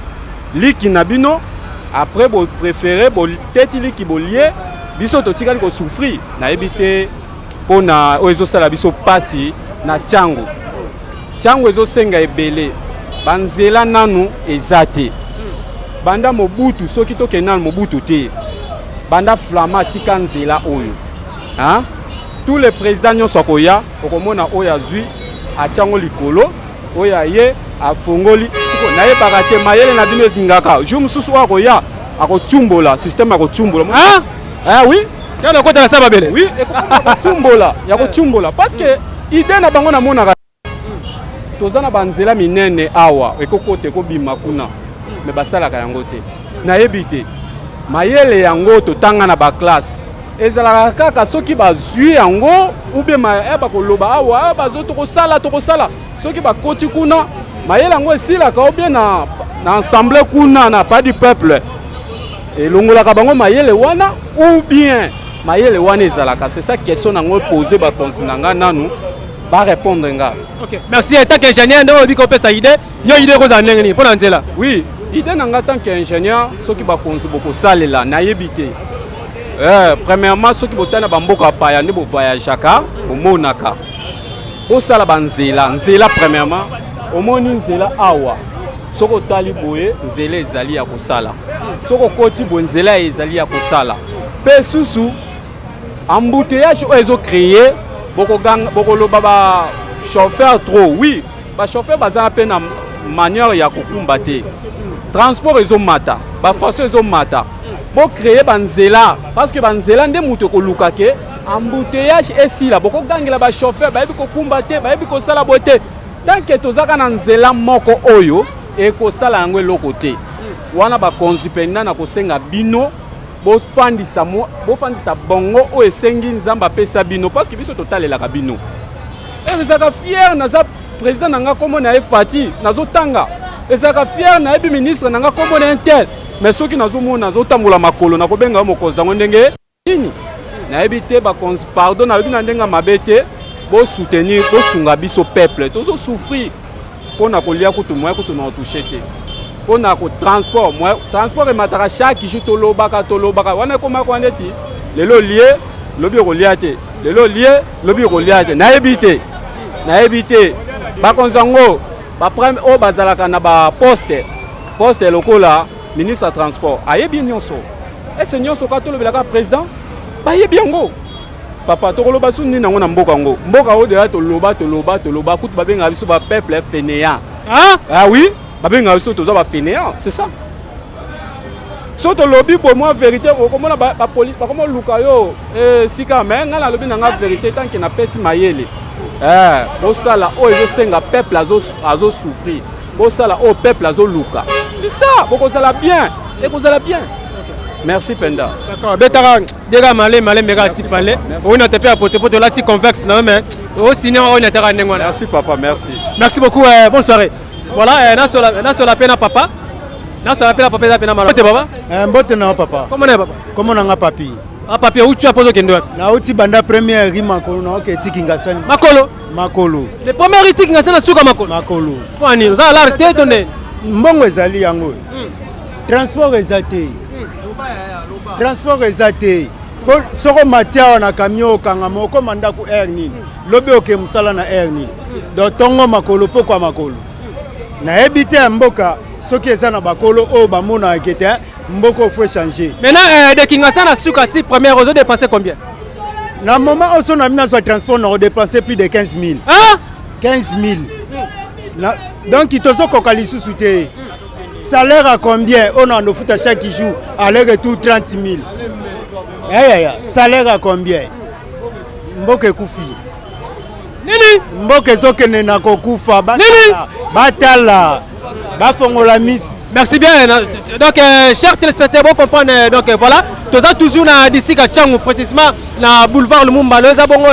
liki na bino après vous préférez bo teti liki bolie biso to tikali ko souffrir na yebite pour na oezo sala biso pasi na tiango. Tiango ezo senga ebele banzela nanu ezate. Banda mobutu soki to kenal mobutu te. Banda flama tika nzela oyo. Hein? Tous les présidents nyonso akoya okomona oya zui atiango likolo oya ye afongoli siko na ye bakate mayele na bino ezingaka jour mususu akoya akotumbola système akotumbola oui ya na kota saba bele oui akotumbola ya kotumbola parce que idée na bango na monaka tozana banzela minene awa ekokote ko bima kuna me basalaka yango te na yebite mayele yango totanga na ba classe ezalaka kaka soki bazwi yango ou bien bakoloba awa bazo tokosala soki bakoti kuna mayele yango esilaka ou bien na ensemble kuna na pas du peuple elongolaka bango mayele wana ou bien mayele wana ezalaka. C'est ça question nango poser bakonzi nanga nanu ba répondre nga. OK, merci. En tant qu'ingénieur ndo biko pesa idée yo idée ko za ndenge ni pona nzela. Oui, idée nanga tant qu'ingénieur soki bakonzi boko salela na yebite. Premièrement, ceux qui botana bamboka paya ne bo voyageaka au monaka. Au sala banzela, nzela premièrement, au moni nzela awa. Soko tali boye, nzela ezali ya kosala. Soko koti bo nzela ezali ya kosala. Pe susu embouteillage ezo créer boko loba ba chauffeur trop. Oui, ba chauffeur baza pe na manière ya kokumba te. Transport ezo mata, ba façon ezo mata. Pour créer banzela parce que banzela nde muto ko lukake embouteillage esila boko gangela ba chauffeur ba yebi ko kumbate ba yebi ko sala bote tant que tozaka na nzela moko oyo e ko sala yango eloko te wana ba konzipenda na ko senga bino bo fandisa bongo o esengi nzamba pesa bino parce que biso totalela ka bino e bizaka fier na za président nanga komo na Fati nazo tanga ezaka fier na yebi ministre nanga komo na intel. Mais ceux qui n'ont pas makolo na kobenga mokonzi ngo ndenge nini na ebite ba konzi pardon na bina ndenga mabete bo soutenir bo sunga biso peuple tozo souffrir pona kolia kutu moya kutu na toucher te pona ko transport e mataka chaque jour tolobaka wana koma kwa neti lelo lié lobi rolia te lelo lié lobi rolia te na ebite ba konzi ngo ba prime o bazalaka na ba poste lokola ministre de transport ayebi nyonso ese nyonso ka tolobelaka président bayebi yango papa tokoloba su nini nango na mboka ngo mboka oyo deya toloba kutu babenga biso ba peuple fainéant. Ah oui babenga biso toza ba fainéant, c'est ça. So tolobi pour moi vérité okomona ba police bakomo luka yo sika mais nga na lobi nanga vérité tant que na pesi mayele osala oyo ezosenga peuple azo souffrir osala o peuple azo luka. C'est ça, vous allez bien. Et vous allez bien. Merci Penda. D'accord. Betara déjà malé mega ti parler. On a tapé à pote là ti convexe non mais au sinon on a tara ndengwa. Merci papa, merci. Merci beaucoup. Bonne soirée. Voilà, na sur la peine papa. Na sur la peine papa pena malo. Bote baba? Mbote na papa. Comment est papa? Comment na papi? Ah papi où tu as posé kendo? Na uti banda première rima ko na ok tikingasani. Makolo. Le premier tikingasana suka makolo. Kwani nous allons l'arrêter donner. Mbongo ezali yango transport ezate transport ezate soko matia na camion okanga moko manda ku air nini lobi oke musala na air nini donc tongo makolo pokwa makolo na ebite mboka soki eza na bakolo o bamona ekete mboko faut changer maintenant de Kinshasa na suka ti première aux dépenser combien na moment oso na mina soit transport na dépenser plus de 15 000 hein 15 000 donc itozo koka lisusu te salaire à combien on en fout à chaque jour aller retour 30 000 salaire à combien mboke kufi nini mboke zokene na kokufa batala bafongola misu. Merci bien. Donc, chers téléspectateurs, vous comprenez. Donc, voilà. Tout ça, toujours d'ici à Tchangou, précisément, dans boulevard Lumumba. Nous avons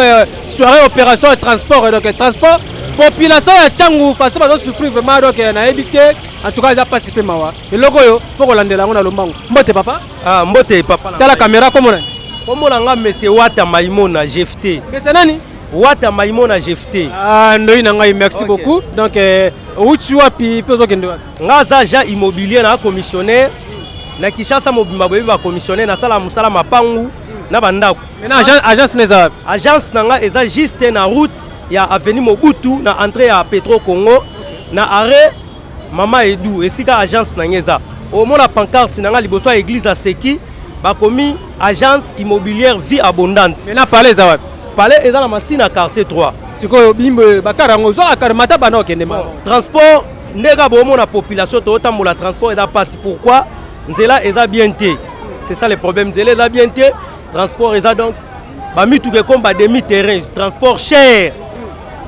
soirée opération et transport. Donc, transport. Population à Tchangou, façon de souffrir vraiment. Donc, on a évité. En tout cas, ils ont participé. Et le logo, il faut qu'on l'ende là. On a le banc. Mbote papa. Ah, Mbote papa. T'as la caméra, comment on est? Comment on a monsieur Wata Maïmona GFT. Mais c'est nani? Wata Maïmona GFT. Ah, merci beaucoup. Donc, où tu as pu nga agent immobilier na commissionnaire na Kinshasa mobimba boye ba commissionnaire na sala musala mapangu na bandako. Maintenant agence neza agence nanga eza juste na route ya avenue Mobutu na entrée ya Petro Congo na arrêt Mama Edu esika agence na ngeza. Au mona pancarte nanga liboso église a Seki ba komi agence immobilière vie abondante. Maintenant parler za wapi? Parler eza na masina quartier 3. Siko bimbe bakara ngozo akarmata bana okende ma. Transport ndega bomo na population to tambola transport eza passe pourquoi nzela eza bien té. C'est ça le problème, nzela eza bien té, transport eza donc ba mituke comme ba demi terrain, transport cher.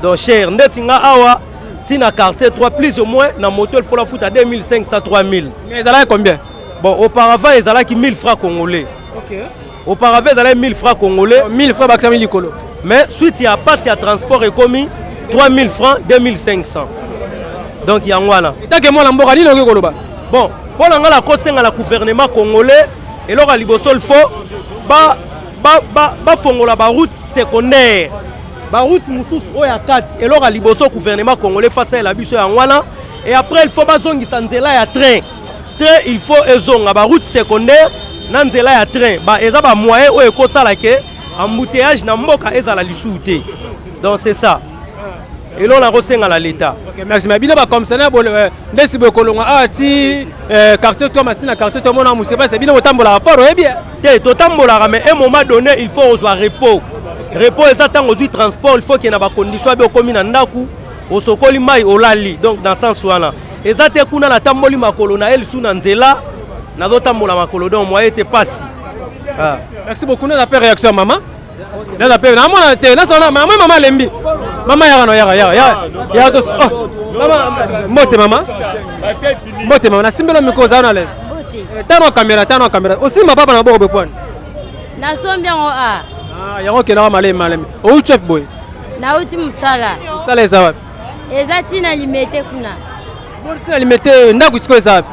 Donc cher ndetinga awa tina quartier 3 plus ou moins na moto il faut la foutre à 2500 3000. Mais ezala combien? Bon auparavant ezala ki 1000 francs congolais. OK. Auparavant ezala 1000 francs congolais, 1000 francs baksa likolo. Mais suite il y a passe à transport et commis 3000 francs 2500. Donc il y a ngwana. Tant que moi l'amboka ni loke koloba. Bon, pour la kosenga la gouvernement congolais et là liboso il faut ba fongola ba route secondaire. Ba route mususu oya 4 et là liboso gouvernement congolais face à la biso ya ngwana et après il faut bazongisa nzela ya train. Train il faut ezonga ba route secondaire na nzela ya train. Ba eza ba moyen o ekosala ke embouteillage na mboka ezala lisuute. Donc c'est ça. Et là on a resenga la l'état. OK, merci. Mais bino ba comme ça na ndesi bokolonga ati quartier to masina quartier to mona museba c'est bino botambola fort et bien. Té totambola mais à un moment donné il faut avoir repos. Repos ezata ngozui transport il faut qu'il y ait ba conditions be komi na ndaku osokoli mai olali. Donc dans sens wana ezate kuna na tamboli makolo na el suna nzela na dotambola makolo donc moi était passé. Ah. Merci beaucoup. Nous avons réaction maman. Nous avons maman te na sona maman lembi. Maman ya to. Maman mote maman. Mote maman na simbelo mikoza na les. Tano caméra. Aussi ma papa na boko pon. Na sombia ngo a. Ah, yango ke na malemi. O chef boy. Na uti musala. Musala ezawa. Ezati na limete kuna. Bon tina limete ndaku siko ezawa.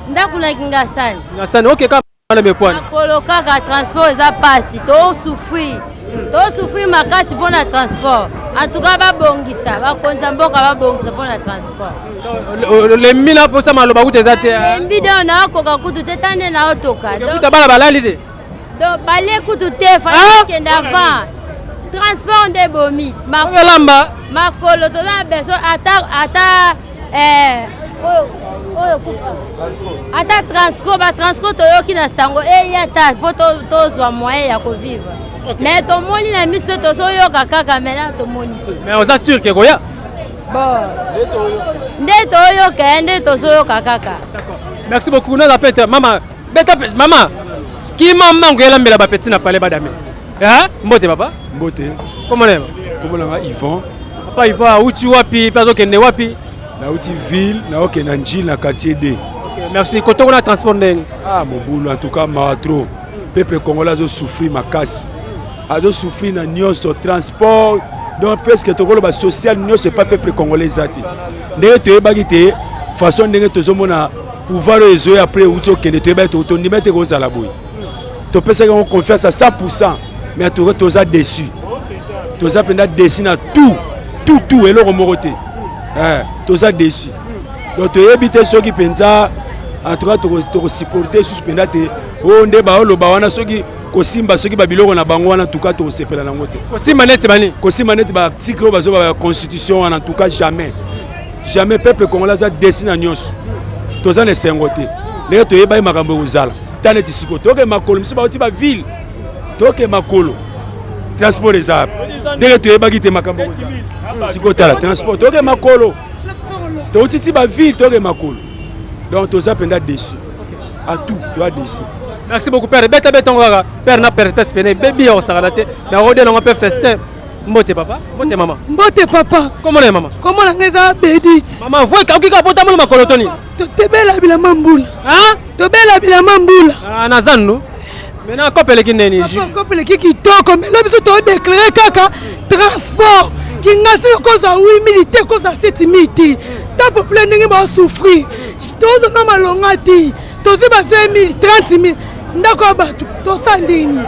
Ndaku na kingasani. Kingasani OK ka malemi pon. Koloka ka transport eza pasi to souffrir makasi pour le transport. En tout cas babongisa bakonza mboka babongisa pour le transport. Le mina pour ça maloba kutu ezate. Mbide na koka kutu tetande na otoka. Donc tabala balali de. Donc balé kutu te fa kenda avant. Transport de bomi. Lamba. Makolo to na beso ata ata transco toyoki na sango eyata po tozwa moyen ya kovivre. Mais tomoni na miso tozoyoka kaka mena tomoni te. Mais on s'assure que goya. Bon. Nde toyoka nde tozoyoka kaka. Merci beaucoup. Nous appelle maman. Maman. Ski maman ngela mbela ba petit na pale badame. Hein? Mbote papa? Mbote. Comment est? Comment là Yvon? Papa Yvon uti wapi? Pazo kende wapi? Na uti ville, na oke na njil na quartier D. OK, merci. Koto on a transport ndenge. Ah mon boulot en tout cas maratro. Peuple congolais a souffrir ma casse. A souffrir na nyonso transport. Donc presque to kolo ba social nyonso pas peuple congolais zati. Ndenge to ebaki te façon ndenge to zomona pouvoir ezo après uti okende to eba to ndimete ko za la boy. To pesa qu'on confiance à 100% mais to za déçu. To za penda déçu na tout et le remoroté. Tous ça déçu. Donc tu habites ceux qui pensent en tout cas tu supporter suspendate oh ndeba lo bawana ceux qui kosimba soki babiloko na bango wana en tout cas tosepela nango te kosimba neti bani kosimba neti baarticle oyo bazoba constitution wana en tout cas jamais peuple congolais aza desi na nyonso toza na esengo te ndenge toyebai makambo ekozala ta neti siko toke makolo miso bauti baville toke makolo transport eza ndenge toyebaki te makambo ekozala siko tala transport toke makolo touti ti baville toke makolo donc toza mpenza déçu à tout toza déçu. Merci beaucoup père. Beta betonga père na père pespene baby o sagalate na rode na père festin. Mbote papa, mbote mama. Mbote papa. Comment est maman? Comment la ngeza bedit? Maman voit ka ukika pota mo makolotoni. Tebela bila mambula. Hein? Tebela bila mambula. Ah na zanno. Maintenant kopele kineni ji. Kopele kitoko mais là biso to déclarer kaka transport qui ngasi cause à 8 000 cause à 7 000. Ta peuple ndenge ba souffrir. Tozo na malongati. Tozi ba 20 000, 30 000. Ndako batu tosandini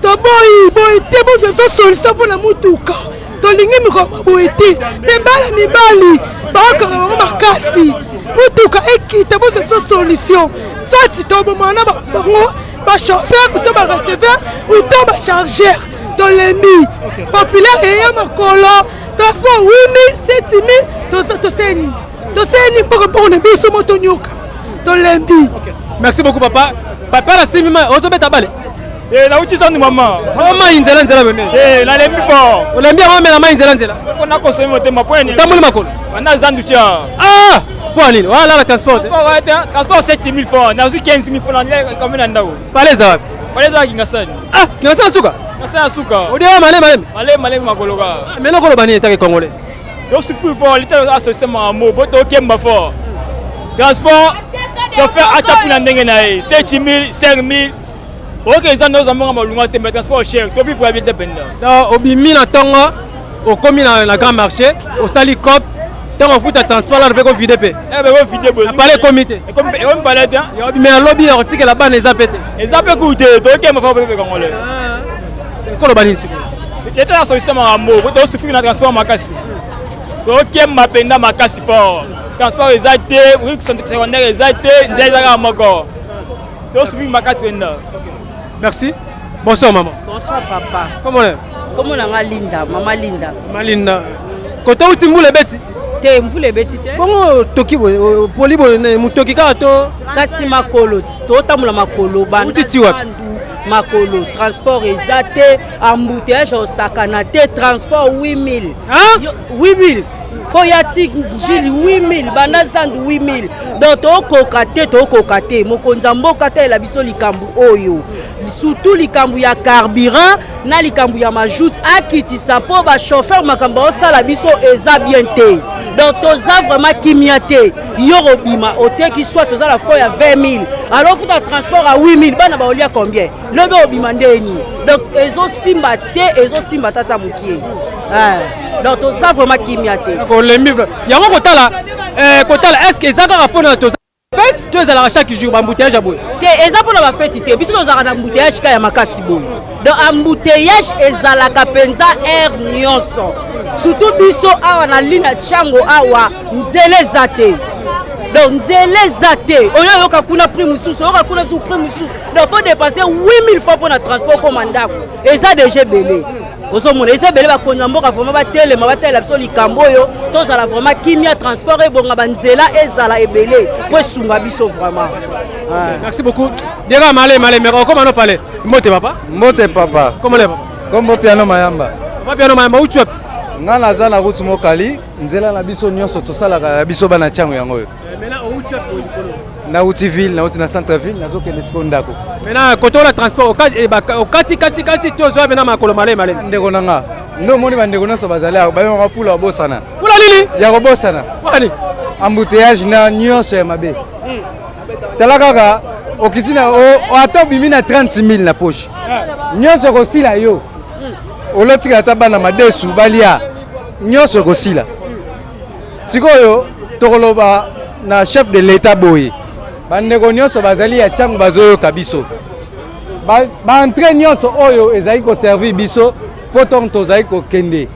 to boy te bozo so solution pour la mutuka to lingi mikoma boy te bala mibali ba ka makasi mutuka ekita bozo so solution soit to bo mana bango ba chauffeur to ba receveur ou to ba chargeur to lembi populaire ya makolo to fo 8 000 7 000 to seni mboko na biso moto nyoka to lembi. Merci beaucoup papa. Papa la simima ozobeta bale. Na uti sandi mama. Mama inzela nzela bene. Na lembi fort. Olembia mama na inzela nzela. Kona ko somo te mapweni. Tambuli makolo. Bana zandu tia. Ah! Kwa nini? Wala la transport. Transport 7000 francs. Na uzi 15000 francs na kama na ndao. Paleza wapi? Paleza kingasani. Ah, kingasani suka. Kingasani suka. Odia malem makologa. Mena ko bani etake congolais. Donc c'est fou pour l'état de système en mot. Boto kemba fort. Transport chauffeur a tapé na ndenge na ye 7000 5000 OK ça nous avons malunga te mettre transport cher to vivre bien dépendant donc obimi na tonga au commis na grand marché au sali cop tant on fout à transport là ko vide pe ko vide bo parler comité on parler bien mais un lobby article là bas les zapete coûté to OK ma fa pe congolais ko lo bani su l'état de système en mot to souffrir na transport makasi to OK mapenda makasi fort transport exacté, oui, secondaire exacté, merci. Bonsoir maman. Bonsoir papa. Comment est? Comment on Linda, maman Linda. Maman Linda. Quand tu es moule beti? Te moule beti te. Bon, toki poli mutoki ka to. Kasi makolo, to tamula makolo banda. Uti wapi? Makolo, transport exacté, embouteillage au sakanate, transport 8000. Hein? 8000. Foyatik Gilles 8000 banda sand 8000 donc tokokate mokonza mboka te la biso likambu oyo surtout likambu ya carburant na likambu ya majout akitisa po ba chauffeur makambo osala biso eza bien te donc toza vraiment kimia te yoro bima oteki soit toza la fois ya 20 000 alors futa transport à 8000 bana ba olia combien lobe obima ndeni donc ezo simba tata mukie donc toza vraiment kimia te lembi yango kotala est-ce que ezaka rapport na toza fête to ezala chaque jour ba embouteillage aboy te eza pona ba fête te biso tozaka na embouteillage ka ya makasi boy donc embouteillage ezalaka penza air nyonso surtout biso awa na lina chango awa nzele zate donc nzele zate oyo yoka kuna prix mususu yoka kuna sous prix mususu donc faut dépasser 8000 fois pour na transport comme ndako eza déjà belé osomona eza belé bakonza mboka vraiment batelema batela biso likambo oyo tozala vraiment kimia transport ebonga banzela ezala ebele po esunga biso vraiment. Merci beaucoup. Dira malé mais comment on parler? Mbote papa? Mbote papa. Comment le papa? Comme piano mayamba. Piano mayamba uchu wapi? Nga naza na route mokali nzela na biso nyonso tosalaka biso bana chango yango oyo. Maintenant uchu wapi? Na uti ville na uti na centre ville nazokende siko ndako. Maintenant côté la transport au kati tozo bena makolo malé ndeko nanga ndo moni bandeko nyonso bazali ba yo pula bosana pula lili ya kobosana wani embouteillage na nyonso ya mabe tala kaka okizina ata bimi na 30 000 na poche nyonso kosila yo olotika ata bana madesu balia nyonso kosila sikoyo tokoloba na chef de l'état boye bandeko nyonso bazali ya changu bazoyoka biso baentre nyonso oyo ezali koservi biso po ntongo tozali kokende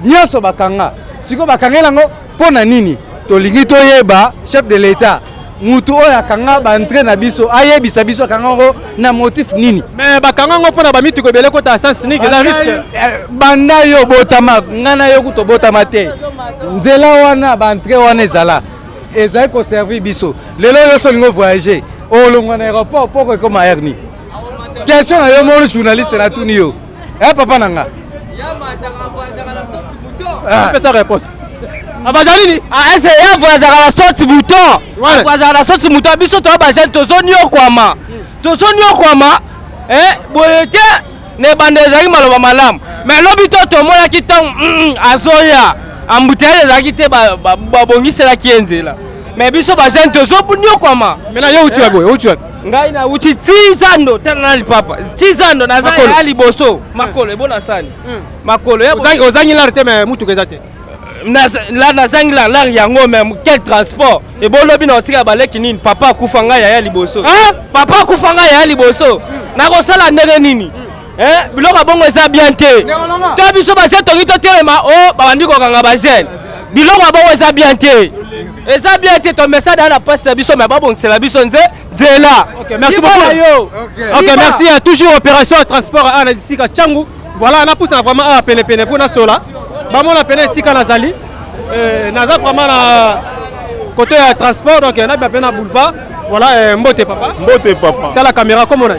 nyonso bakanga siko bakangela yango mpo na nini tolingi toyeba chef de l'état mutu oyo akanga baentre na biso ayebisa biso akanga ngo na motif nini mais bakanga ngo mpona bamituko ebele kota sens niki eza risque banda yo botama nga na yo kuto botama te nzela wana baentre wana ezali koservi biso lelo nyonso olingo voyage olongwa na aéroport poko ekoma herni question na yo moni journaliste na tuni yo papa na nga pesa réponse abazalini ese ya voyagaka na sorti bouton voyagaka na sorti bouton biso toya bagene tozoniokwama boye te na ebanda ezalaki maloba malamu mais lobi to tomonaki ntango azoya ambuteyage ezalaki te babongiselaki ye nzela mais biso bagene tozoniokwama mena yo uti wapi ngai na uti tizando tala na lipapa tizando naza ya liboso makolo ebona sani makolo ozangi lare te mais mutuka eza te nazangi lar yango même quel transport ebolobi na otika baleki nini papa akufa ngai yaya liboso papa akufa ngai yaya liboso nakosala ndenge nini biloko bongo eza bien te to biso bagene toki totelema o babandi kokanga bagene biloko bongo eza bien te tomesa dans la presse biso mais babongisela biso nzela. OK, merci beaucoup. OK, merci. Toujours opération transport à na disika Tchangu. Voilà, on a poussé vraiment à peine pour na sola. Ba mon appelé sika nazali. Naza vraiment na côté transport donc on a bien na boulevard. Voilà, mbote papa. T'as la caméra comment on a?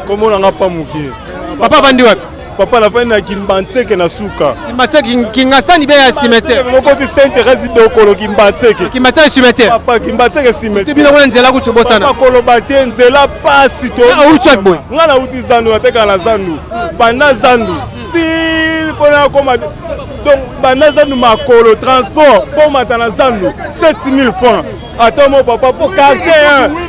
Comment on n'a pas mouké. Papa vandi wapi? Papa la fin na Kimbantseke na suka. Kimbantseke kingasani be ya cimetière. Moko ti Sainte-Thérèse de Okolo Kimbantseke. Kimbantseke cimetière. Papa Kimbantseke cimetière. Tibina kwa nzela ku tubosana. Papa koloba te nzela pasi to. Uchi boy. Ngana uti zandu ateka na zandu. Bana zandu. Ti pona koma donc bana zandu makolo transport pour matana zandu 7000 francs. Attends mon papa pour quartier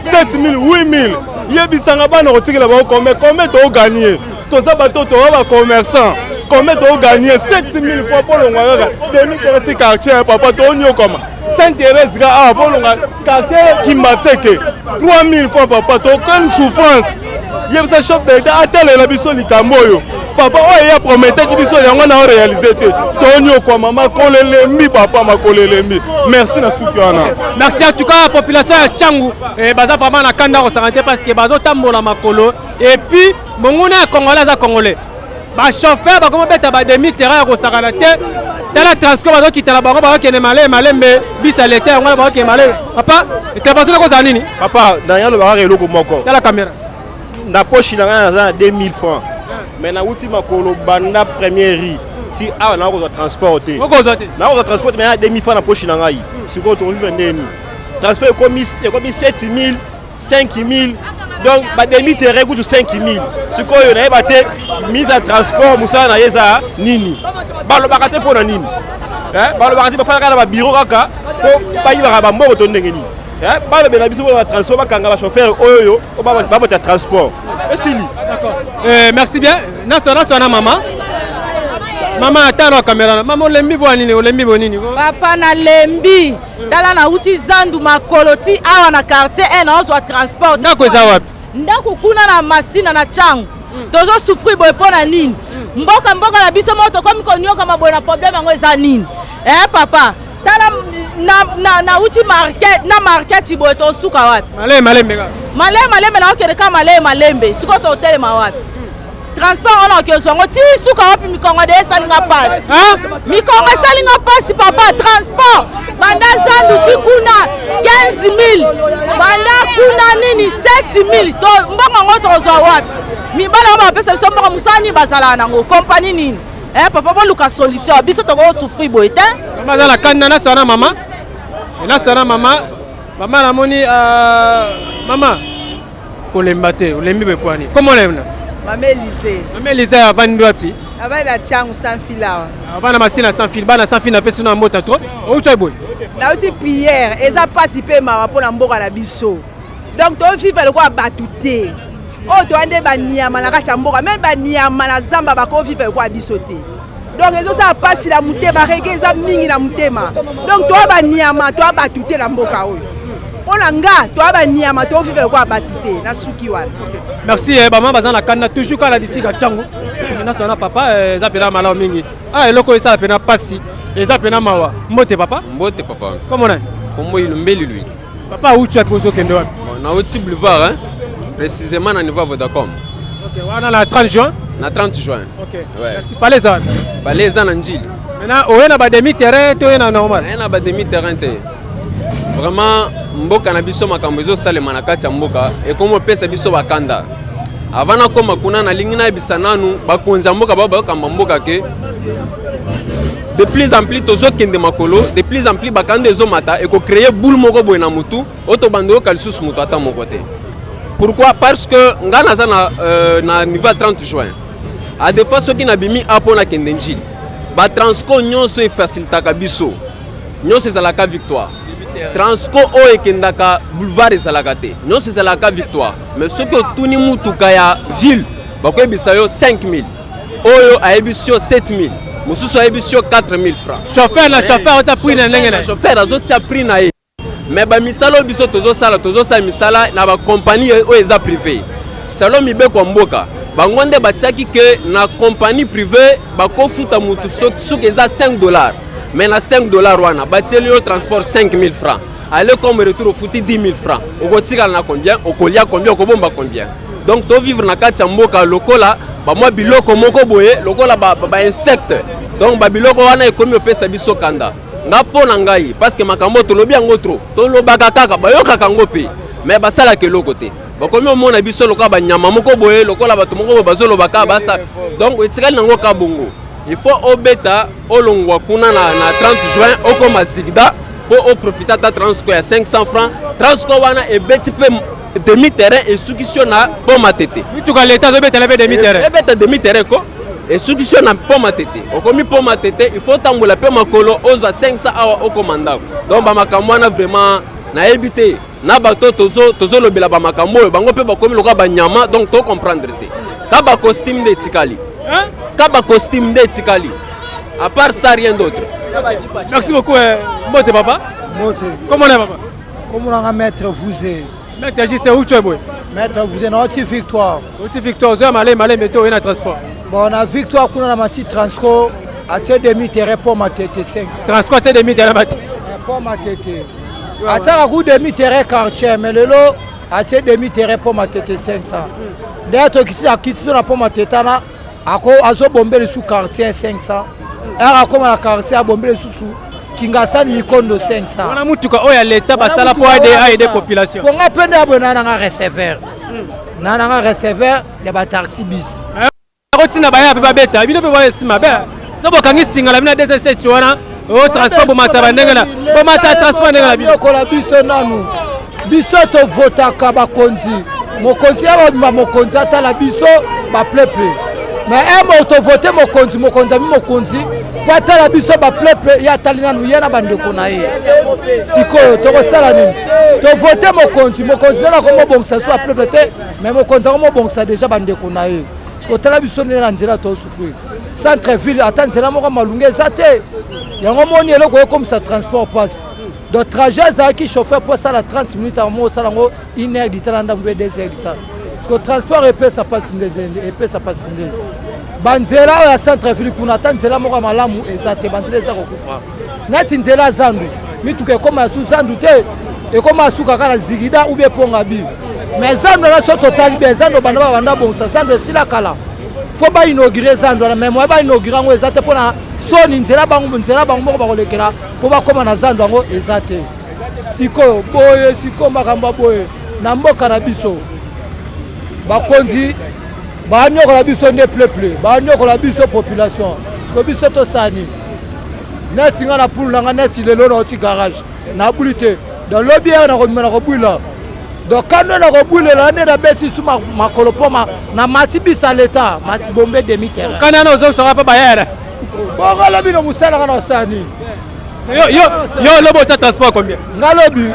7000 8000. Yebisanga bana kotikela ba combien to gagner. Tous les bateaux, les commerçants, combien tu as gagné 7000 fois pour le Rwanda. Demi quartier, papa, tu as comme Sainte-Thérèse, pour le quartier Kimbantseke. 3000 fois, papa, tu as aucune souffrance. Il y a ce shop d'État, attends la biso likamoyo. Papa, il a promis que biso yango na réaliser te. Tonyo kwa mama kolelembi papa makolelembi. Merci na sukiana. Merci en tout cas la population ya Tchangu. Et baza vraiment na kanda ko santé parce que bazo tambola makolo et puis mongona congolais za congolais. Ba chauffeur ba comment beta ba demi terrain ko sakana te. Tala transport bazo kitala bango ba kene malembe bisa l'été ngala ba kene malé. Papa, intervention ko za nini? Papa, dans yalo ba eloko moko. Tala caméra. Na poche na 2000 francs. Mais na outil makolo banda première riz. Si ah na ko transporter. Na ko transporter mais 2000 francs na poche na ngai. Siko to vivre ndeni. Transport comme 7000, 5000. Donc ba demi terrain coûte 5000. Siko yo na ebate mise en transport musala na yeza nini. Ba lo bakate pona nini. Ba lo bakate ba fala ba bureau kaka po ba yiba ba mboko to ndenge nini. Ba lo bena biso ba transport ba kanga ba chauffeur oyo ba ba transport. D'accord. Merci bien. Nasona maman. Maman attends la caméra. Maman lembi bonini. Papa na lembi. Dala na uti zandu makoloti awa na quartier on soit transport. Ndako za wapi? Ndako kuna na masina na Tchangu. Tozo souffrir boy pona nini? Mboka na biso moto komi konyoka maboy na problème ngo eza nini? Papa. Tala na uti market boy to suka wapi? Malembe na okereka malembe siko to telema wapi? Transport on a que songo ti suka wapi mikongo de salinga pass. Mikongo salinga pass papa transport. Banda zandu ti kuna 15000. Banda kuna nini 7000. To mbongo ngoto zo wapi? Mibala ba pesa so mbongo musani bazala nango compagnie nini? Papa bo luka solution biso to go souffrir boyete. Mama za la kanna na sona mama. Na sona mama. Mama na moni mama kolemba te olembi be kwani. Comment lemna? Mame Elise avandi wapi? Avandi na Tchangu sans fil awa. Avana masina sans fil, bana sans fil na pesi na mbota trop. Oucha boy. Na uti prière, eza pasi pe mawa pona mboka na biso. Donc to vivre le quoi batute. Oh to ande ba niama na kacha mboka, même ba niama na zamba ba ko vivre quoi bisote. Donc ezo sa pasi la mutema rege eza mingi na mutema. Donc to ba niama to batute na mboka oyo. Olanga to ba niama to vivre quoi batute na suki wana. Merci maman bazana la kanna toujours quand la disika Tchangu. Na sona papa za pena mala mingi. Eloko esa pena pasi. Eza pena mawa. Mbote papa? Mbote papa. Comment on a? Kombo ilumbeli lui. Papa, où tu as posé au Kendo? On a aussi boulevard, hein? Précisément à niveau Vodacom. Ok, on a la 30 juin. Na 30 juin. Ok. Ouais. Merci. Palais-en. Palais-en Anjil. Maintenant, on a un demi-terrain, on a normal. On a un demi-terrain. Vraiment, mboka na biso makambo ezo salema na kati ya mboka et comme pesa biso bakanda. Avant na koma kuna na lingi na bisananu bakonza mboka ba kamba mboka ke de plus en plus tozo kende makolo, de plus en plus bakanda ezo mata et ko créer boule moko boye na mutu, oto bando kalsus mutu ata mon côté. Pourquoi? Parce que ngana za na niveau 30 juin. A des fois ceux qui na bimi apona kende njili. Ba transco nyonso e facilitaka biso. Nyonso ezalaka victoire. Transco o ekendaka boulevard ezalaka te. Nyonso ezalaka victoire. Mais ceux qui tuni mutuka ya ville bakoyebisa yo 5000. Oyo ayebisi yo 7000. Mususu ayebisi yo 4000 francs. Chauffeur na chauffeur ota prix na ndenge na. Chauffeur azotia prix na ye. Mais ba misalo biso tozo sala misala na ba compagnie o eza privé. Salo mibeko mboka. Bango nde batiaki ke na compagnie privée bakofuta mutu soki eza $5. Mais na $5 wana batieli yo transport 5000 francs. Aller comme retour au fouti 10 000 francs. Okotika na combien? Okolia combien? Okobomba combien? Donc to vivre na kati ya mboka lokola ba mwa biloko moko boye lokola ba insecte. Donc ba biloko wana ekomi opesa biso kanda. Nga pona ngai parce que makambo tolobi yango trop. Tolobaka kaka bayokaka ngo pe. Mais basala ke lokote. Bakomi omona biso lokola ba nyama moko boye lokola bato moko bazolo baka basa. Donc etikali nango ka bongo. Il faut obeta olongwa kuna na 30 juin okoma zigda pour profiter ta transco ya 500 francs. Transco wana ebeti pe demi-terrain et sukisio na poma tete. Mituka leta zo beta la demi-terrain. Ebeta demi-terrain ko et sukisio na poma tete. Okomi poma tete, il faut tambola pe makolo oza 500 awa okomanda. Donc ba makambo na vraiment na ebité na bato tozo lobela ba makambo bango pe bakomi loka ba nyama donc to comprendre te. Ka ba costume de tikali. Hein? Kaba costume de tikali. À part ça, rien d'autre. Merci beaucoup, Mote papa. Mote. Comment on est papa? Comment on a maître Vouzé? Maître J, c'est où tu es boy? Maître Vouzé, non, tu victoire. Tu victoire, tu as malé, météo, il y a transport. Bon, on a victoire, qu'on a mati transco, à tes demi-terrain pour ma tête 5. Transco, à tes demi-terrain, pour ma tête. À tes roue demi-terrain quartier, mais le lot, à tes demi-terrain pour ma tête 500. D'ailleurs, tu as quitté la pour ma tête, ako azo bomber sous quartier 500 era comme la quartier a bomber sous Kingasani Mikondo 500 on a mutuka oya leta basala pour aider population pour ngapende abona na receveur na receveur ya ba taxi bis rotina baya pe babeta bino pe ba sima ba sabo kangi singala bina DCC tuana o transport pour mataba ndengana pour mata transport ndengana bino ko la biso nanu biso to votaka ba konzi mokonzi aba mokonzi atala biso ba peuple. Mais un mot to voter mokonzi pour atala biso ba peuple ya talina nu yena bandeko na ye siko to ko sala nini to voter mokonzi na ko mobongisa so peuple te mais mokonzi ko mobongisa déjà bandeko na ye siko tala biso na nzela to souffrir centre ville atanzela moko malunge zate yango moni eloko comme ça transport passe donc trajet za ki chauffeur pour ça la 30 minutes à mo sala ngo 1 heure du temps ndambe 2 heures du temps parce que transport épais ça passe ndé banzela ya centre ville kuna tanzela moko malamu ezate banzela za kokufa nati nzela zandu mituke koma su zandu te e koma suka kala zigida ube ponga bi mais zandu la so total be zandu banda bon ça zandu sila kala faut ba inaugurer zandu na même ba inaugurer ngo ezate pona soni nzela bangu moko ba kolekela po ba koma na zandu ngo ezate siko boye siko makamba boye na mboka na biso bakonzi banyokola biso nde peuple banyokola biso population siko biso to sani neti nga na pulu nanga neti lelo na oti garage na buli te dans lobby na komema na kobwila donc kando na kobwilela nde na beti su makolo po na mati bisa leta bombe demi terrain kana na ozo sera pa bayera bongo lobi na musala kana osani yo lobo ta transport combien ngalobi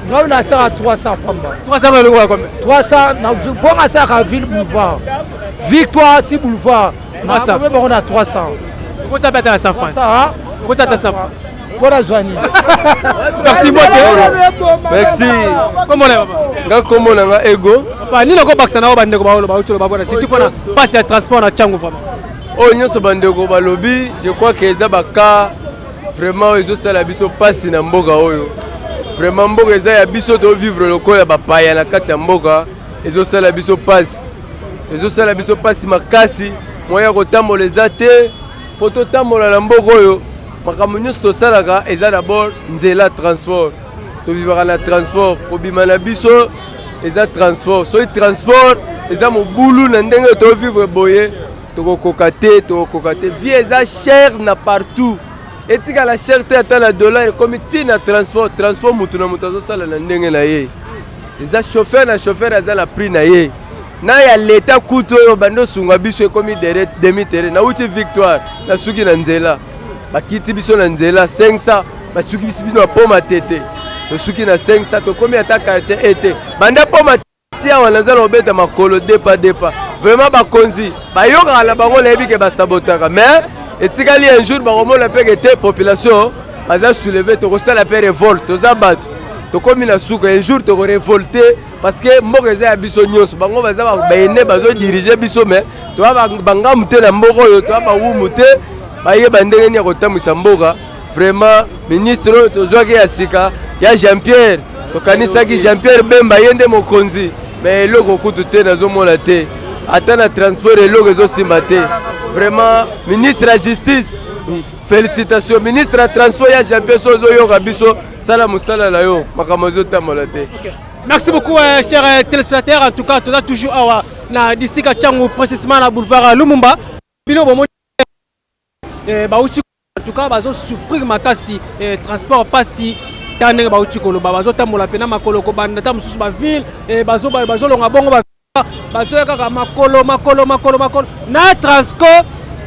ngalobi na tsaka 300 pamba 300 le quoi combien 300 na ponga saka ville boulevard victoire ti boulevard na pombe bongo na 300 ko ta beta 100 francs ko ta 100 francs pour la Zwani. Merci beaucoup. Merci. Comment là papa? Nga komo na nga ego. Papa ni loko baksa na bande ko ba olo ba utulo ba bona surtout pona passe ya transport na changu vraiment. Oh nyonso bande ko ba lobi, je crois que eza baka vraiment ezo sala biso passe na mboka oyo. vraiment mboka eza ya biso to vivre lokola bapaya na kati ya mboka ezosala biso pasi makasi moya kotambola eza te po totambola na mboka oyo makambo nyonso tosalaka eza d'abord nzela transport tovivaka na transport kobima na biso eza transport soki transport eza mobulu na ndenge tovivre boye tokokoka te vie eza cher na partout etikala cher te ata na dollar ekomi ntina transport mutu na moto azosala na ndenge na ye eza chauffeur aza na prix na ye na ya leta kutu oyo bando osunga biso ekomi demi terrain nauti victoire nasuki na nzela bakiti biso na nzela 500 basuki biso na poma tete tosuki na 500 tokomi ata quartier ete banda poma tete awa nazala obeta makolo depa vraiment bakonzi bayokaka na bango nayebi ke basabotaka mais etikali un jour bakomona mpe te population baza soulevé tokosala mpe révolte toza bato tokomi na suka un jour tokorevolte parce que mboka eza ya biso nyonso bango baza bayene bazodirige biso mais toa bangamu te na mboka oyo toa bawumu te bayeba ndenge nini ya kotambwisa mboka vraiment ministre oyo tozwaki ya sika ya Jean-Pierre tokanisaki Jean-Pierre Bemba ye nde mokonzi mais eloko kutu te nazomona te ata na transport eloko ezosimba te vraiment ministre ya justice félicitations ministre ya transport ya Jean-Pierre sozo yoka biso sala musala na yo makambo ezotambola te. Merci beaucoup chers téléspectateurs, en tout cas tu as toujours awa na disika changu précisément na boulevard Lumumba bino bomo bauti en tout cas bazo souffrir makasi transport pasi tane bauti koloba bazo tambola pena makolo ko banda ta mususu ba ville bazo longa bongo ba bazo kaka makolo na transco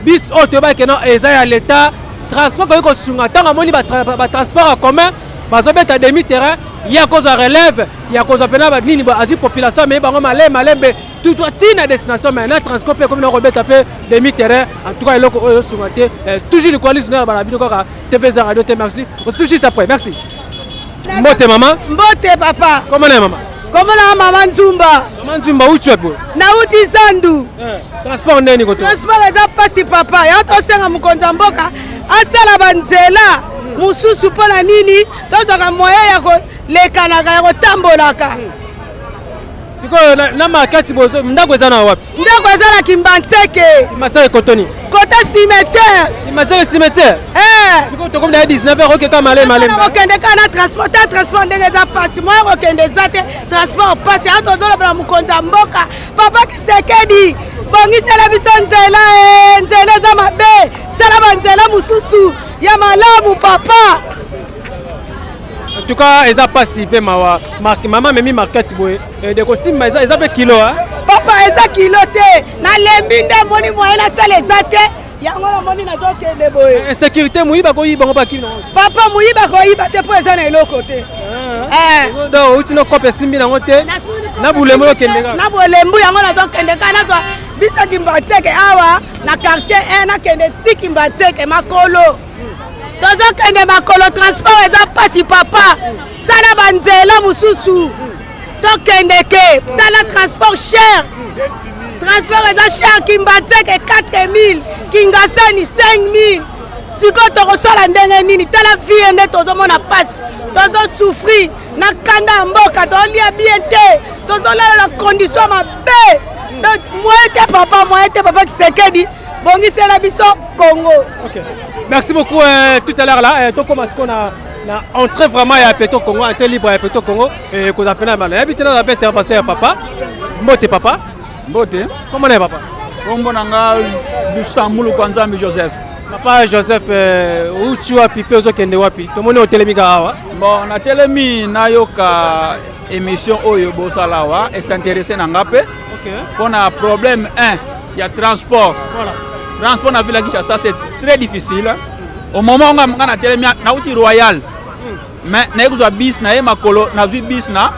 bis auto ba keno eza ya l'état transport ko sunga tanga moni ba transport en commun bazo beta demi terrain ya cause relève ya cause pena ba nini ba azi population mais bango malembe tout tina destination mais na transport comme na robeta pe demi terrain en tout cas eloko oyo sunga te toujours le coalition na ba bino kaka TV Radio te merci on se touche juste après merci. Mbote maman. Mbote papa. Comment est maman? Comment est maman Nzumba? Maman Nzumba où tu es pour? Na uti Zandu. Transport ndeni koto. Transport eza pasi papa. Ya to senga mukonza mboka. Asala banzela. Mususu pona nini? Tozoka moya ya ko lekanaka ya kotambolaka. Siko na market bozo ndako eza na wapi? Ndako eza na Kimbanteke. Masai kotoni. Côté cimetière. Masai cimetière. Siko to comme na 19h OK ka malé. Okende kana transport ndenge eza pasi. Moi okende eza te transport pasi. Ato zola bla mukonza mboka. Papa Kisekedi. Bongisela biso nzela eza mabe. Sala banzela mususu ya malamu papa. En tout cas, ils ont participé maman memi market boy de kosimba ils ont kilo hein. Papa ils ont kilo te na lembinda moni moyen na sale zate yango moni na to kende boy. Sécurité muiba ko yiba ko kino. Papa muiba ko yiba te po eza na eloko te. Do uti no kope simbi na ngote na bulembo kende ka. Na bulembo yango na to kende ka na to bisa Kimbanteke awa na quartier 1 na kende Kimbanteke makolo. Tozo kende makolo transport eza pasi papa sala banzela mususu to kende ke tala transport cher transport eza cher Kimbanteke 4000 Kingasani 5000 siko tokosala ndenge nini tala vie nde tozomona pasi tozo souffrir na kanda mboka tolia bien te tozolala na condition mabe moyete papa Kisekedi bongisela biso Congo. OK. Merci beaucoup tout à l'heure là to commence qu'on a entré vraiment à Peto Congo, entrée libre à Peto Congo et qu'on appelle mal. Habité dans la bête intervention à papa. Mbote papa. Mbote. Comment est papa? Kombo nanga Lusamulu Kwanzambi Joseph. Papa Joseph où tu as pipé aux okende wapi? To moni hotel migawa. Bon, na telemi na yoka émission oyo bosala wa est intéressé na ngape. OK. On a problème 1, il y a transport. Voilà. Transport na ville Kinshasa c'est très difficile. Au moment où on a télé na outil royal. Mais na ekuza bis na makolo na vi bis na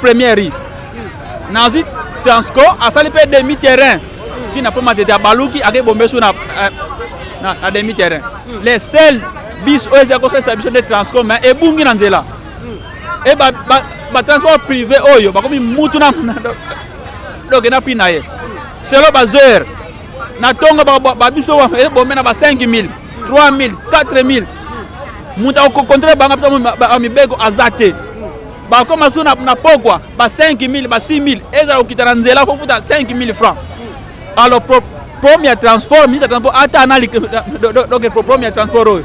première rue. Na vi transco a sali pe demi terrain. Tu n'as pas matete baluki ake bombe sur na demi terrain. Les seuls bis oyo za kosa service de transco mais e bungi na nzela. E ba transport privé oyo ba komi mutu na donc na pina ye. C'est le bazar. Na tonga ba biso wa bombe na ba 5000, 3000, 4000. muta okontrole bango pesa mibeko azate bakoma so na pokwa ba 5000 ba 6000 ezala okita na nzela fo futa 5000 francs. Alors premier transport ministre transport ata na donc premier transport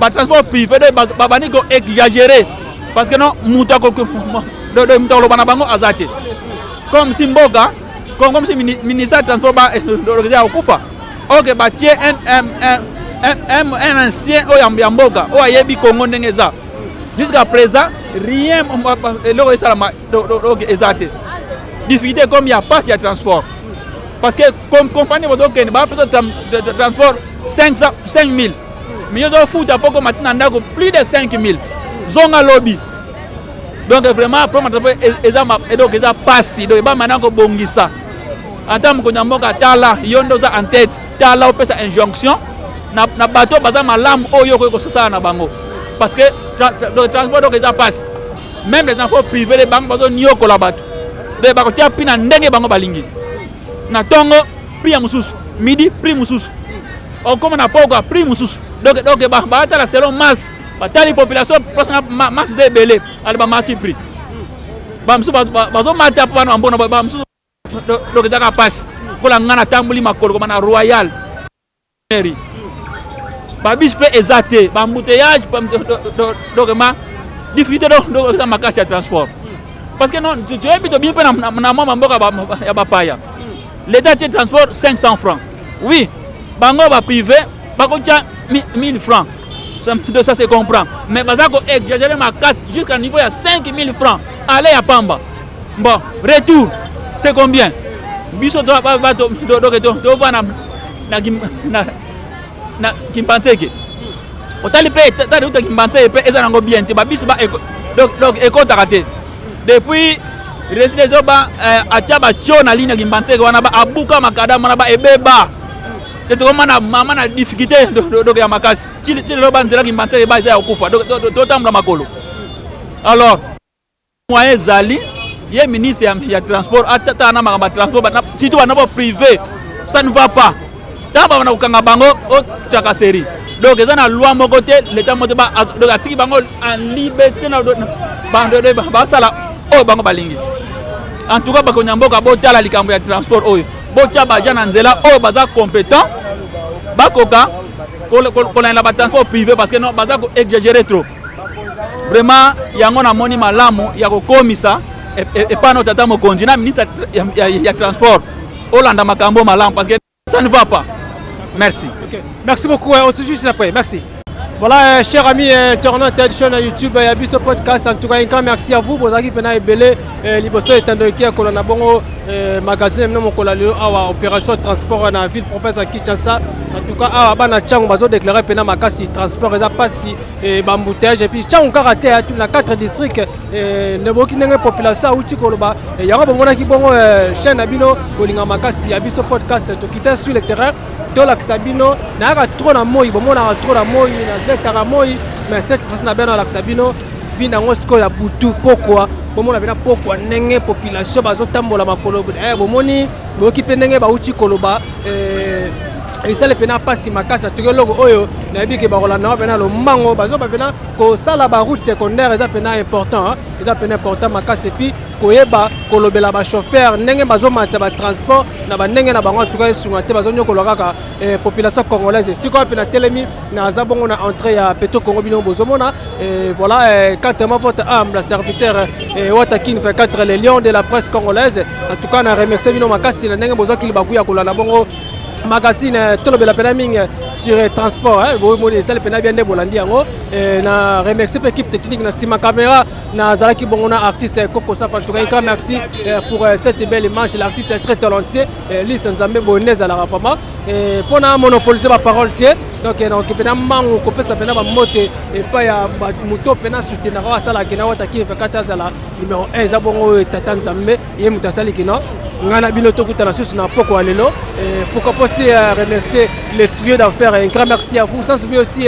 ba transport privé ba bani ko exagérer parce que non muta ko muta lo bana bango azate comme si mboga comme si ministère transport ba organiser okufa. OK ba tie un ancien oyamba mboga o ayebi Congo ndenge za. Jusqu'à présent, rien n'est exact. Difficulté comme il n'y a pas de transport. Parce que comme compagnie de transport 5 000. Mais ils ont foutu à peu maintenant plus de 5 000. Zonga lobby. Donc vraiment, ils ont passé. Donc ils ont maintenant bongisa. En tant que Nyamboka Tala, ils ont en tête. Tala, on fait injonction. Na bateau, baza malam, oyo ko ça na bango. Parce que le transport donc ça passe. Même les transports privés les banques bazo nio ko la bato. De ba ko tia pina ndenge bango balingi. Na tongo prix ya mususu, midi prix mususu. On comme na poko prix mususu. Donc ba ta la selon masse, ba tali population prochaine masse ze belé, ali ba marché prix. Ba mususu bazo mata pa na mbona ba mususu donc ça passe. Ko la ngana tambuli makolo ko na Royal Mairie. Babis peut exacter, embouteillage, donc ma difficulté donc ça marque sur transport. Parce que non, tu habites bien peu na mama mboka ya bapaya. L'état de transport 500 francs. Oui, bango ba privé, ba ko tia 1000 francs. Ça se comprend. Mais bazako exagérer ma carte jusqu'à niveau à 5000 francs. Aller à Pamba. Bon, retour, c'est combien? Biso to ba to na Kimbanseke. Otali pe tata uta Kimbanseke pe eza nango bien te ba biso ba donc ekota raté. Depuis résidence ba atia ba tio na ligne Kimbanseke wana ba abuka makadama na ba ebeba. Teto koma na mama na difficulté donc ya makasi. Ti lo ba nzela Kimbanseke ba eza okufa. Donc totamla makolo. Alors moyen zali ye ministre ya transport atata na makamba transport ba si tu na privé ça ne va pas. Taba wana ukanga bango o takaseri. Donc eza na loi moko te l'état moto ba donc atiki bango en liberté na bando de ba sala o bango balingi. En tout cas ba ko nyamboka bo tala likambo ya transport oyo. Bo tia ba jana nzela o baza compétent. Ba koka ko la ba transport privé parce que non baza ko exagérer trop. Vraiment yango na moni malamu ya ko komisa et pas notre tata mokonzi na ministre ya transport. Olanda makambo malamu parce que ça ne va pas. Merci. Okay. Merci beaucoup. On se juste après. Merci. Voilà, chers amis internautes de chaîne YouTube, il y a eu ce podcast. En tout cas, un grand merci à vous. Vous avez pu belé liboso étant donné qu'il y a un bon magasin, même mon collègue a opération de transport dans la ville province à Kinshasa. En tout cas, à Bana Tchang, on va déclarer pena makasi transport, ça passe bambouteillage et puis Tchang karaté à la 4 districts. Le Burkina population où tu koloba. Il y a un bon qui bon chaîne abino kolinga makasi. Il y a eu ce podcast qui était sur le terrain. Tola Sabino, n'a pas trop de mots, il y a trop de mots, mais cette fois-ci, on a bien la Sabino, vient en Osco la Boutou, pourquoi? Comment on a bien pourquoi n'engé population, bazotambola makolo, bomoni, bokipe n'engé bauti koloba, et ça le pena pas si ma casse à tout le logo oyo, n'a bien que barola n'a pas le mango, bazo pas bien que ça la route secondaire, ça pena important, ça pena important ma casse et puis koyeba kolobela ba chauffeur ndenge bazo matcha ba transport na ba ndenge na bango en tout cas sur te bazo nyoko lokaka population congolaise siko pena telemi na zabongo na entrée ya Peto Congo bino bozomona voilà quand votre humble serviteur Watakin fait 4 les lions de la presse congolaise en tout cas na remercier bino makasi na ndenge bozo kili bakuya kolana bongo magazine tolobela pena ming sur transport bo ça le pena bien de bolandi yango na remercier l'équipe technique na sima caméra na zalaki bongona artiste Coco Saf en tout cas un grand merci pour cette belle image l'artiste est très talentueux Lise Nzambe Boneza la rapama et pour na monopoliser la parole tie donc pena mango ko pesa pena ba mote et pas ya moto pena soutenir wa sala kina wata ki fe kata sala numéro 1 za bongo tata Nzambe ye mutasali kino ngana bino tokutana susu na poko alelo pourquoi pas remercier les tuyaux d'affaires un grand merci à vous sans oublier aussi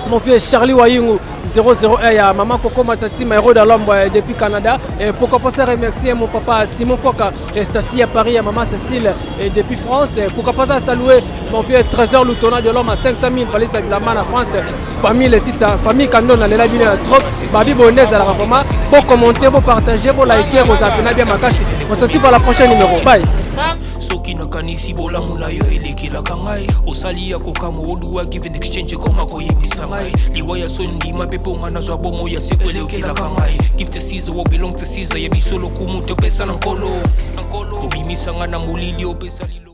mon vieux Charlie Wayungu 001 ya maman Coco Machatima héros de l'ombre depuis Canada. Et pourquoi pas ça remercier mon papa Simon Foka et Stacy à Paris à maman Cécile et depuis France. Et pourquoi pas ça saluer mon vieux Trésor Loutona de l'homme à 500 000 valise à la main en France. Famille Laetitia, famille Candon à l'éla bien trop. Babi Bonez à la vraiment. Pour commenter, pour partager, pour liker, pour s'abonner bien makasi. On se retrouve à la prochaine numéro. Bye. Soki nakanisi bolamu na yo elekelaka ngai osali ya kokama oluwa give an exchange koma koyebisa ngai liwa ya so ndima mpe mpo nga nazwa bomo ya seko elekelaka ngai give to Caesar what belong to Caesar yebiso lokumu topesa na nkolo obimisa nga na molili opesa lilo